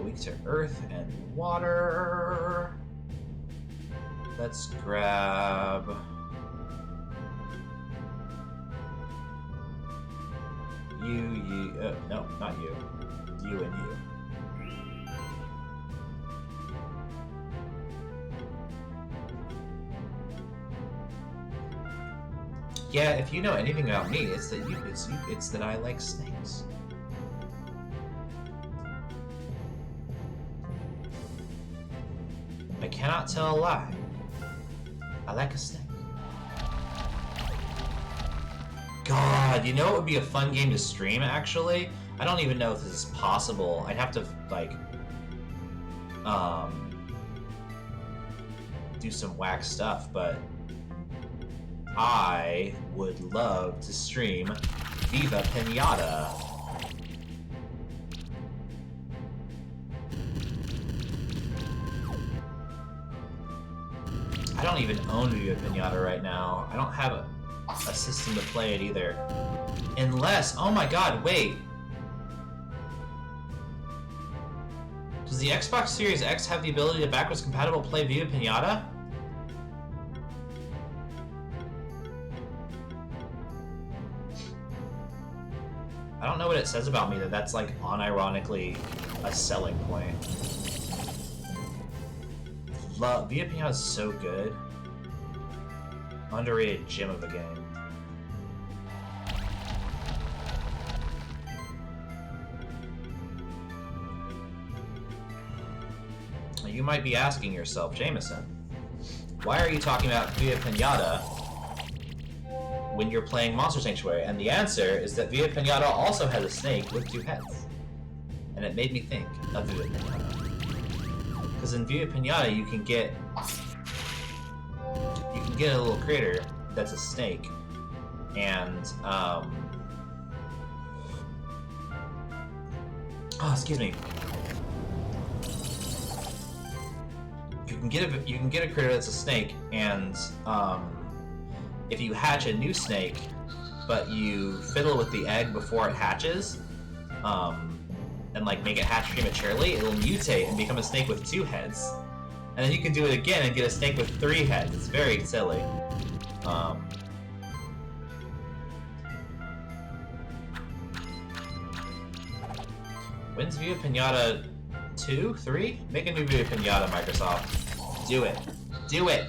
Weak to earth and water. Let's grab... you, no, not you. You and you. Yeah, if you know anything about me, it's that it's that I like snakes. I cannot tell a lie. I like a snake. God, you know it would be a fun game to stream, actually? I don't even know if this is possible. I'd have to, like, do some whack stuff, but I would love to stream Viva Pinata. I don't even own Viva Pinata right now. I don't have a system to play it either. Unless, oh my god, wait. Does the Xbox Series X have the ability to backwards compatible play Viva Pinata? I don't know what it says about me that's like unironically a selling point. Viva Pinata is so good. Underrated gem of the game. You might be asking yourself, Jameson, why are you talking about Viva Pinata when you're playing Monster Sanctuary? And the answer is that Viva Pinata also has a snake with 2 heads. And it made me think of Viva Pinata. Because in Viva Pinata you can get a little critter that's a snake, and oh, excuse me. You can get a critter that's a snake, and if you hatch a new snake, but you fiddle with the egg before it hatches, and like make it hatch prematurely, it'll mutate and become a snake with 2 heads. And then you can do it again and get a snake with 3 heads. It's very silly. When's Viva Pinata 2? 3? Make a new Viva Pinata, Microsoft. Do it. Do it!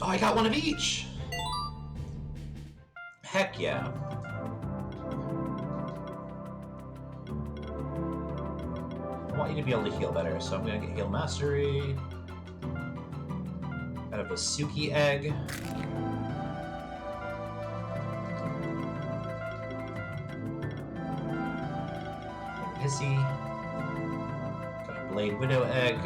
Oh, I got one of each! Heck yeah. I want you to be able to heal better, so I'm gonna get Heal Mastery. Got a Vasuki Egg. Hissy. Got a Blade Widow Egg.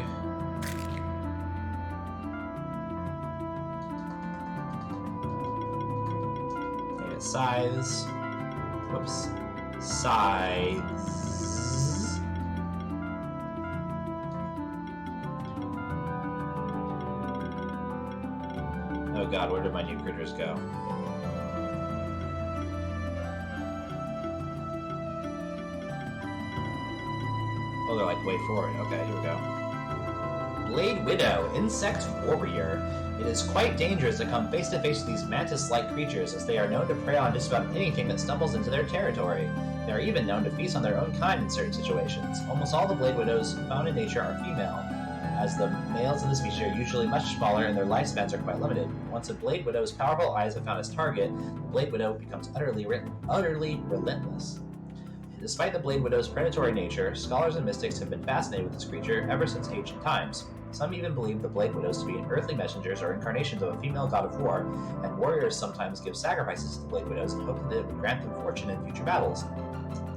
And Scythes. Whoops. Scythes. Oh god, where did my new critters go? Oh, they're like way forward. Okay, here we go. Blade Widow, Insect Warrior. It is quite dangerous to come face to face with these mantis-like creatures, as they are known to prey on just about anything that stumbles into their territory. They are even known to feast on their own kind in certain situations. Almost all the Blade Widows found in nature are female, as the males of the species are usually much smaller and their lifespans are quite limited. Once a Blade Widow's powerful eyes have found its target, the Blade Widow becomes utterly relentless. Despite the Blade Widow's predatory nature, scholars and mystics have been fascinated with this creature ever since ancient times. Some even believe the Blade Widows to be earthly messengers or incarnations of a female god of war, and warriors sometimes give sacrifices to the Blade Widows in hope that it would grant them fortune in future battles.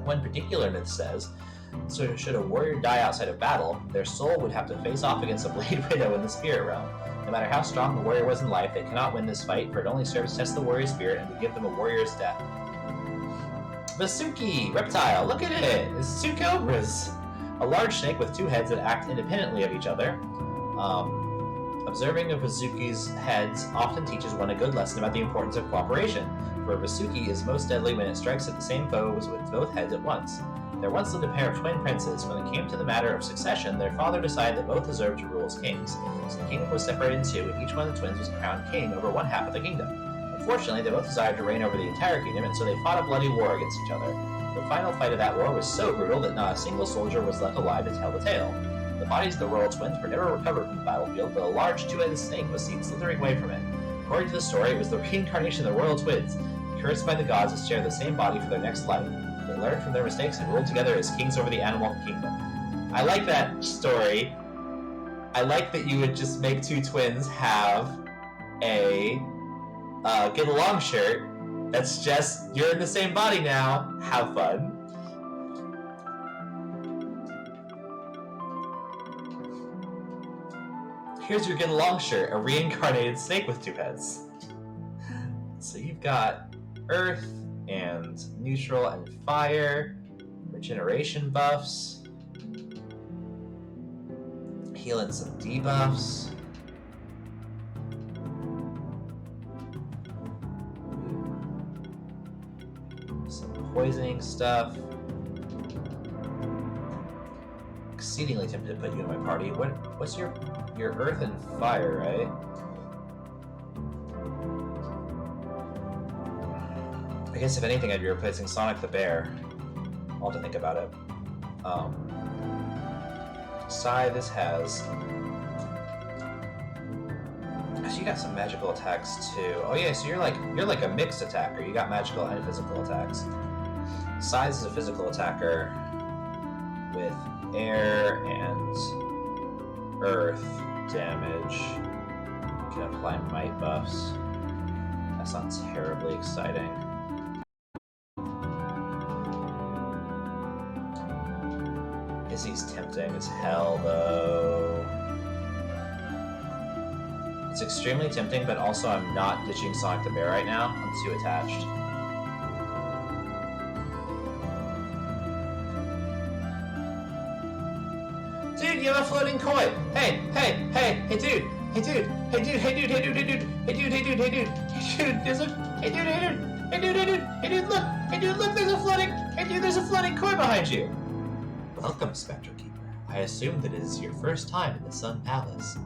One particular myth says, so should a warrior die outside of battle, their soul would have to face off against a Blade Widow in the spirit realm. No matter how strong the warrior was in life, they cannot win this fight, for it only serves to test the warrior's spirit and to give them a warrior's death. Vasuki! Reptile! Look at it! It's 2 cobras! A large snake with 2 heads that act independently of each other. Observing a Vasuki's heads often teaches one a good lesson about the importance of cooperation, for a Vasuki is most deadly when it strikes at the same foes with both heads at once. There once lived a pair of twin princes. When it came to the matter of succession, their father decided that both deserved to rule as kings. So the kingdom was separated in 2, and each one of the twins was crowned king over one half of the kingdom. Unfortunately, they both desired to reign over the entire kingdom, and so they fought a bloody war against each other. The final fight of that war was so brutal that not a single soldier was left alive to tell the tale. The bodies of the royal twins were never recovered from the battlefield, but a large two-headed snake was seen slithering away from it. According to the story, it was the reincarnation of the royal twins, cursed by the gods to share the same body for their next life. They learned from their mistakes and ruled together as kings over the animal kingdom. I like that story. I like that you would just make two twins have a get along shirt that's just, you're in the same body now, have fun. Here's your get along shirt, a reincarnated snake with two heads. So you've got earth and neutral and fire, regeneration buffs, healing some debuffs. Some poisoning stuff. Exceedingly tempted to put you in my party. What's your earth and fire, right? I guess if anything, I'd be replacing Sonic the Bear. I'll have to think about it. Sai, this has. So you got some magical attacks too. Oh yeah, so you're like a mixed attacker. You got magical and physical attacks. Sai is a physical attacker with air and earth damage. You can apply might buffs. That's not terribly exciting. Izzy's tempting as hell, though. It's extremely tempting, but also I'm not ditching Sonic the Bear right now. I'm too attached. Dude, you have a floating koi! Hey, dude! Hey, dude! Hey, dude! Hey, dude! Hey, dude! Hey, dude! Hey, dude! Hey, dude! Hey, dude! Hey, dude! There's a... Hey, dude! Hey, dude! Hey, dude! Hey, dude! Hey, dude! Look! Hey, dude! Look! There's a floating... Hey, dude! There's a floating koi behind you! Welcome, Spectral Keeper. I assume that it is your first time in the Sun Palace.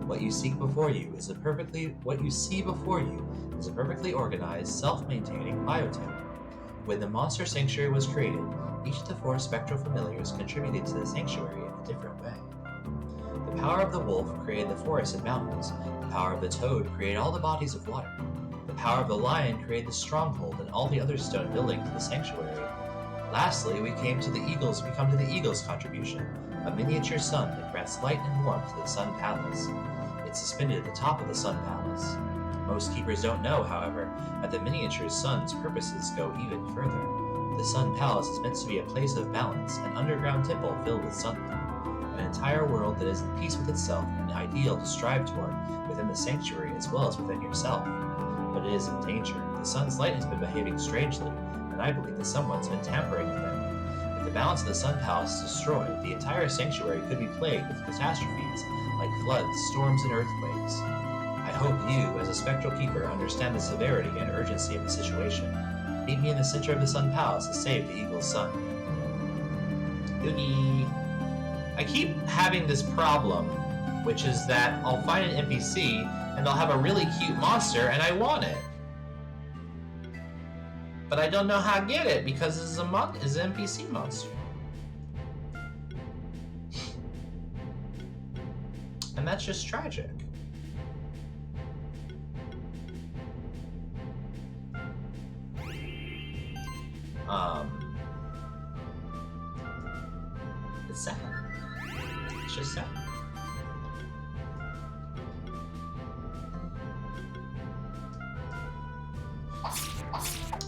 What you see before you is a perfectly organized, self-maintaining biotech. When the Monster Sanctuary was created, each of the 4 spectral familiars contributed to the sanctuary in a different way. The power of the wolf created the forests and mountains. The power of the toad created all the bodies of water. The power of the lion created the stronghold and all the other stone buildings of the sanctuary. Lastly, we come to the eagle's contribution, a miniature sun that grants light and warmth to the Sun Palace. It's suspended at the top of the Sun Palace. Most keepers don't know, however, that the miniature sun's purposes go even further. The Sun Palace is meant to be a place of balance, an underground temple filled with sunlight, an entire world that is in peace with itself, an ideal to strive toward within the sanctuary as well as within yourself. But it is in danger. The sun's light has been behaving strangely, and I believe that someone's been tampering with it. If the balance of the Sun Palace is destroyed, the entire sanctuary could be plagued with catastrophes like floods, storms, and earthquakes. I hope you, as a Spectral Keeper, understand the severity and urgency of the situation. Meet me in the center of the Sun Palace to save the Eagle's son. Oogie. I keep having this problem, which is that I'll find an NPC and they'll have a really cute monster and I want it. But I don't know how to get it because it's an NPC monster. And that's just tragic. It's sad. It's just sad.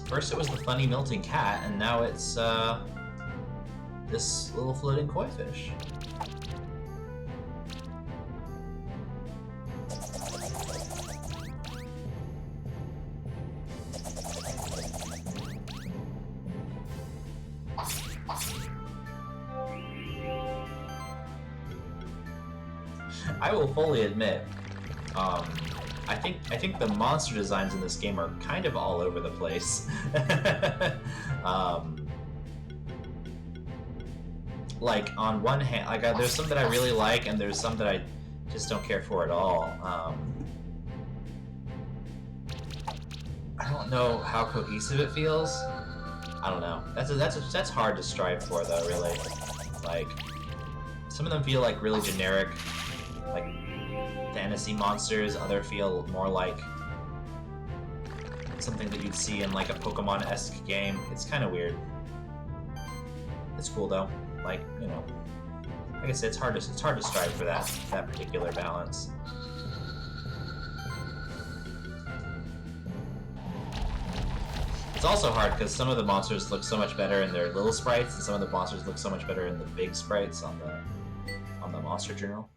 First it was the funny melting cat, and now it's this little floating koi fish. I will fully admit, I think the monster designs in this game are kind of all over the place. Like on one hand, like there's some that I really like, and there's some that I just don't care for at all. I don't know how cohesive it feels. I don't know. That's hard to strive for, though. Really, like Some of them feel like really generic, like fantasy monsters. Other feel more like something that you'd see in like a Pokemon-esque game. It's kind of weird. It's cool though. Like, you know, like I said, it's hard to strive for that particular balance. It's also hard because some of the monsters look so much better in their little sprites, and some of the monsters look so much better in the big sprites on the monster journal.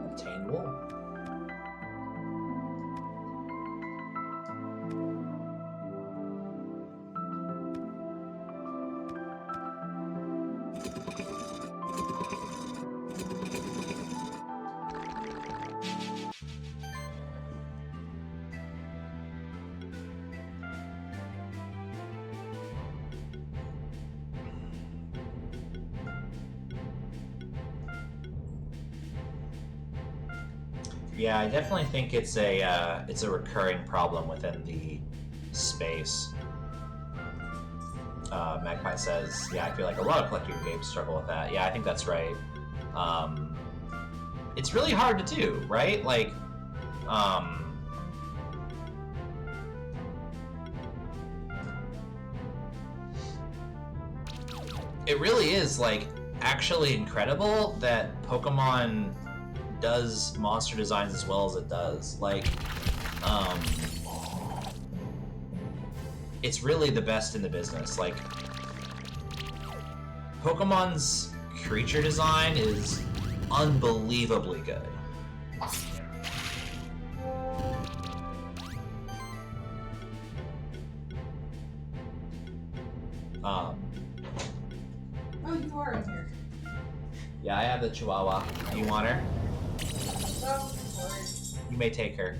Obtain wool. Yeah, I definitely think it's a recurring problem within the space. Magpie says, yeah, I feel like a lot of collector games struggle with that. Yeah, I think that's right. It's really hard to do, right? Like, it really is, like, actually incredible that Pokemon does monster designs as well as it does. Like, it's really the best in the business. Like, Pokemon's creature design is unbelievably good. Oh, you are in here. Yeah, I have the Chihuahua. Do you want her? Oh, You may take her.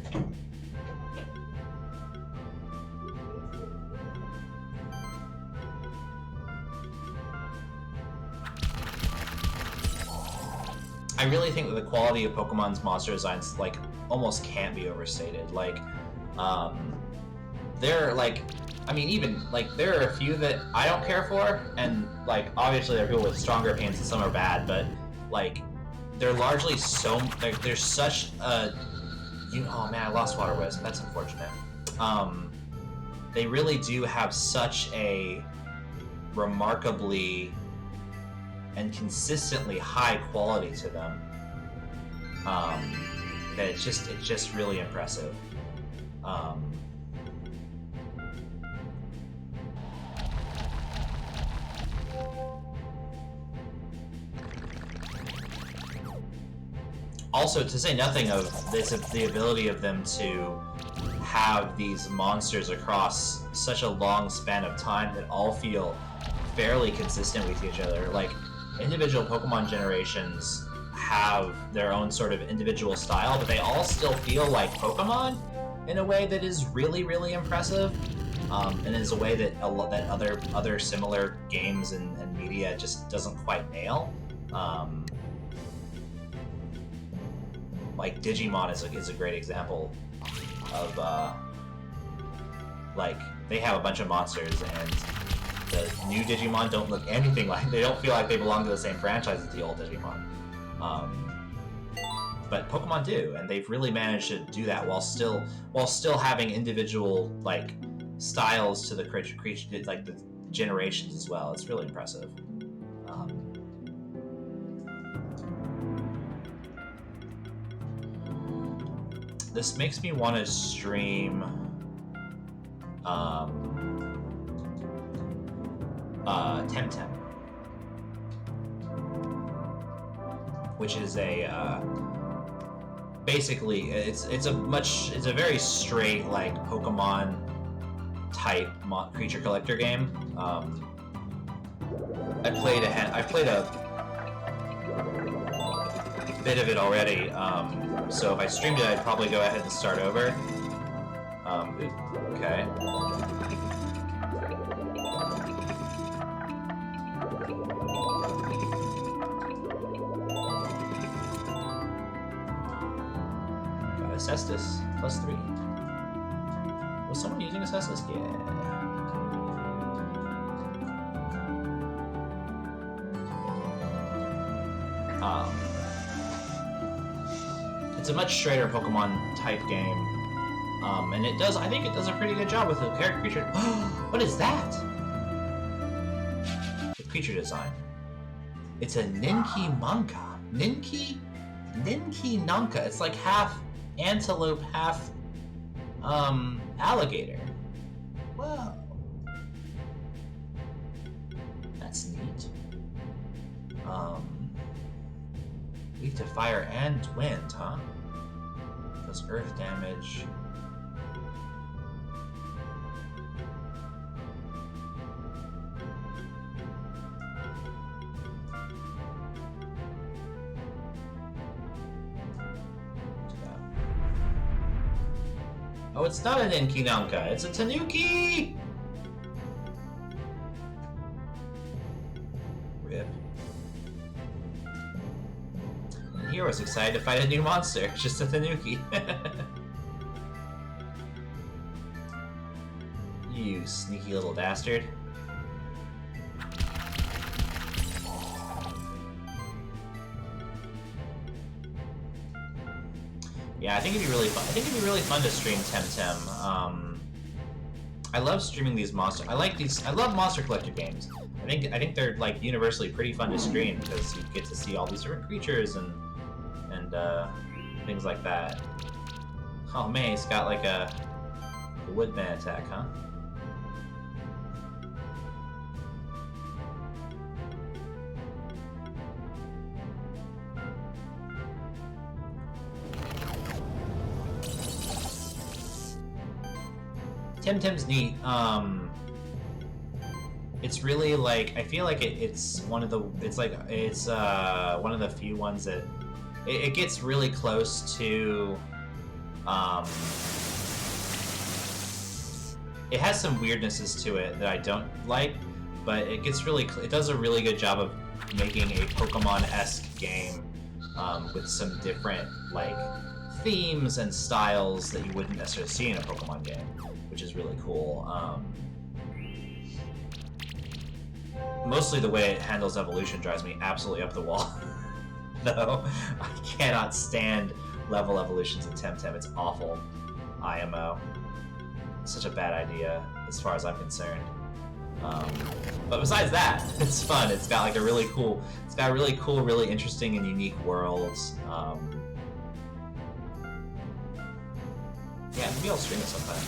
I really think that the quality of Pokemon's monster designs, like, almost can't be overstated. Like, they're, like, I mean, even, like, there are a few that I don't care for, and, like, obviously there are people with stronger opinions and some are bad, but, like, they're largely so, like, there's such a, oh man, I lost Water Wisp, that's unfortunate. They really do have such a remarkably and consistently high quality to them, that it's just really impressive. Also, to say nothing of this, the ability of them to have these monsters across such a long span of time that all feel fairly consistent with each other. Like, individual Pokemon generations have their own sort of individual style, but they all still feel like Pokemon in a way that is really, really impressive, and is a way that that other similar games and media just doesn't quite nail. Like Digimon is a great example of like, they have a bunch of monsters, and the new Digimon don't look anything like, they don't feel like they belong to the same franchise as the old Digimon. But Pokemon do, and they've really managed to do that while still having individual, like, styles to the creature, like the generations as well. It's really impressive. This makes me want to stream Temtem, which is a basically it's a very straight, like, Pokemon type creature collector game. I've played a bit of it already, so if I streamed it, I'd probably go ahead and start over. Okay. Got Cestus, +3. Was someone using a Cestus? Yeah. It's a much straighter Pokemon type game, and I think it does a pretty good job with the character creature. What is that? With creature design. It's a Ninki Manka. Ninki Nanka. It's like half antelope, half alligator. Wow. That's neat. Weak to fire and wind, huh? Does earth damage. Oh, it's not an Inkinanka, it's a Tanuki! Rip. And Hero's excited to fight a new monster, it's just a Tanuki. You sneaky little dastard. Yeah, I think it'd be really fun. I think it'd be really fun to stream Temtem. I love streaming these monster. I love monster collector games. I think they're like universally pretty fun to stream because you get to see all these different creatures and things like that. Oh man, he's got like a woodman attack, huh? Temtem's neat. It's really like I feel like it's one of the one of the few ones that it gets really close to. It has some weirdnesses to it that I don't like, but it does a really good job of making a Pokemon-esque game with some different like themes and styles that you wouldn't necessarily see in a Pokemon game, which is really cool. Mostly the way it handles evolution drives me absolutely up the wall. No, I cannot stand level evolutions in Temtem. It's awful. IMO. Such a bad idea, as far as I'm concerned. But besides that, it's fun. It's got like a really cool, really interesting and unique worlds. Yeah, maybe I'll stream it sometime.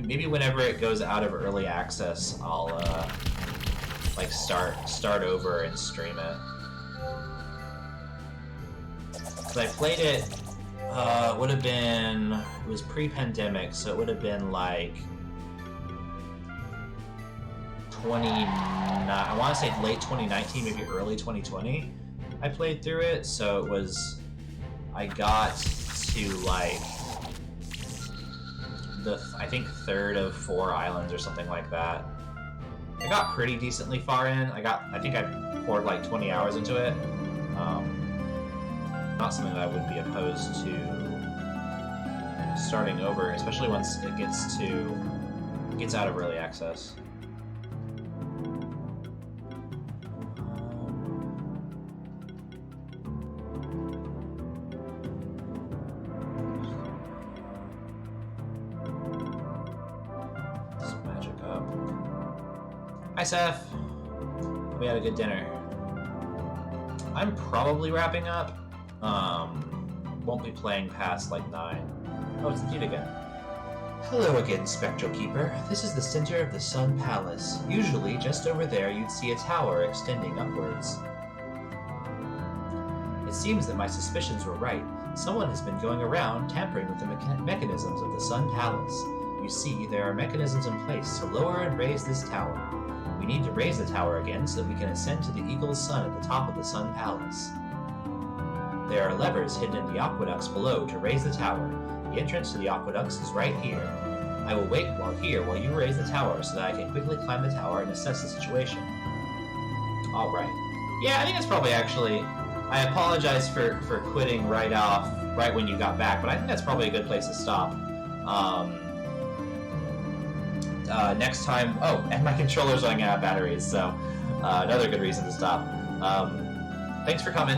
Maybe whenever it goes out of early access, I'll like start over and stream it. Cause I played it. It was pre-pandemic, so it would have been like I want to say late 2019, maybe early 2020. I played through it, so it was. I got to like I think third of 4 islands or something like that. I got pretty decently far in. I think I poured like 20 hours into it. Not something that I would be opposed to starting over, especially once it gets out of early access. Hi, Seth. We had a good dinner. I'm probably wrapping up. Won't be playing past like 9. Oh, it's the dude again. Hello again, Spectral Keeper. This is the center of the Sun Palace. Usually, just over there, you'd see a tower extending upwards. It seems that my suspicions were right. Someone has been going around tampering with the mechanisms of the Sun Palace. You see, there are mechanisms in place to lower and raise this tower. We need to raise the tower again so that we can ascend to the Eagle's Sun at the top of the Sun Palace. There are levers hidden in the aqueducts below to raise the tower. The entrance to the aqueducts is right here. I will wait while you raise the tower so that I can quickly climb the tower and assess the situation. Alright. Yeah, I think it's probably actually... I apologize for quitting right when you got back, but I think that's probably a good place to stop. Next time... Oh, and my controller's running out of batteries, so another good reason to stop. thanks for coming.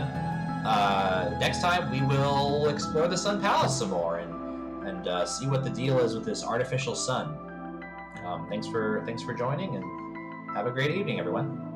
Next time we will explore the Sun Palace some more and see what the deal is with this artificial sun. Thanks for joining, and have a great evening, everyone.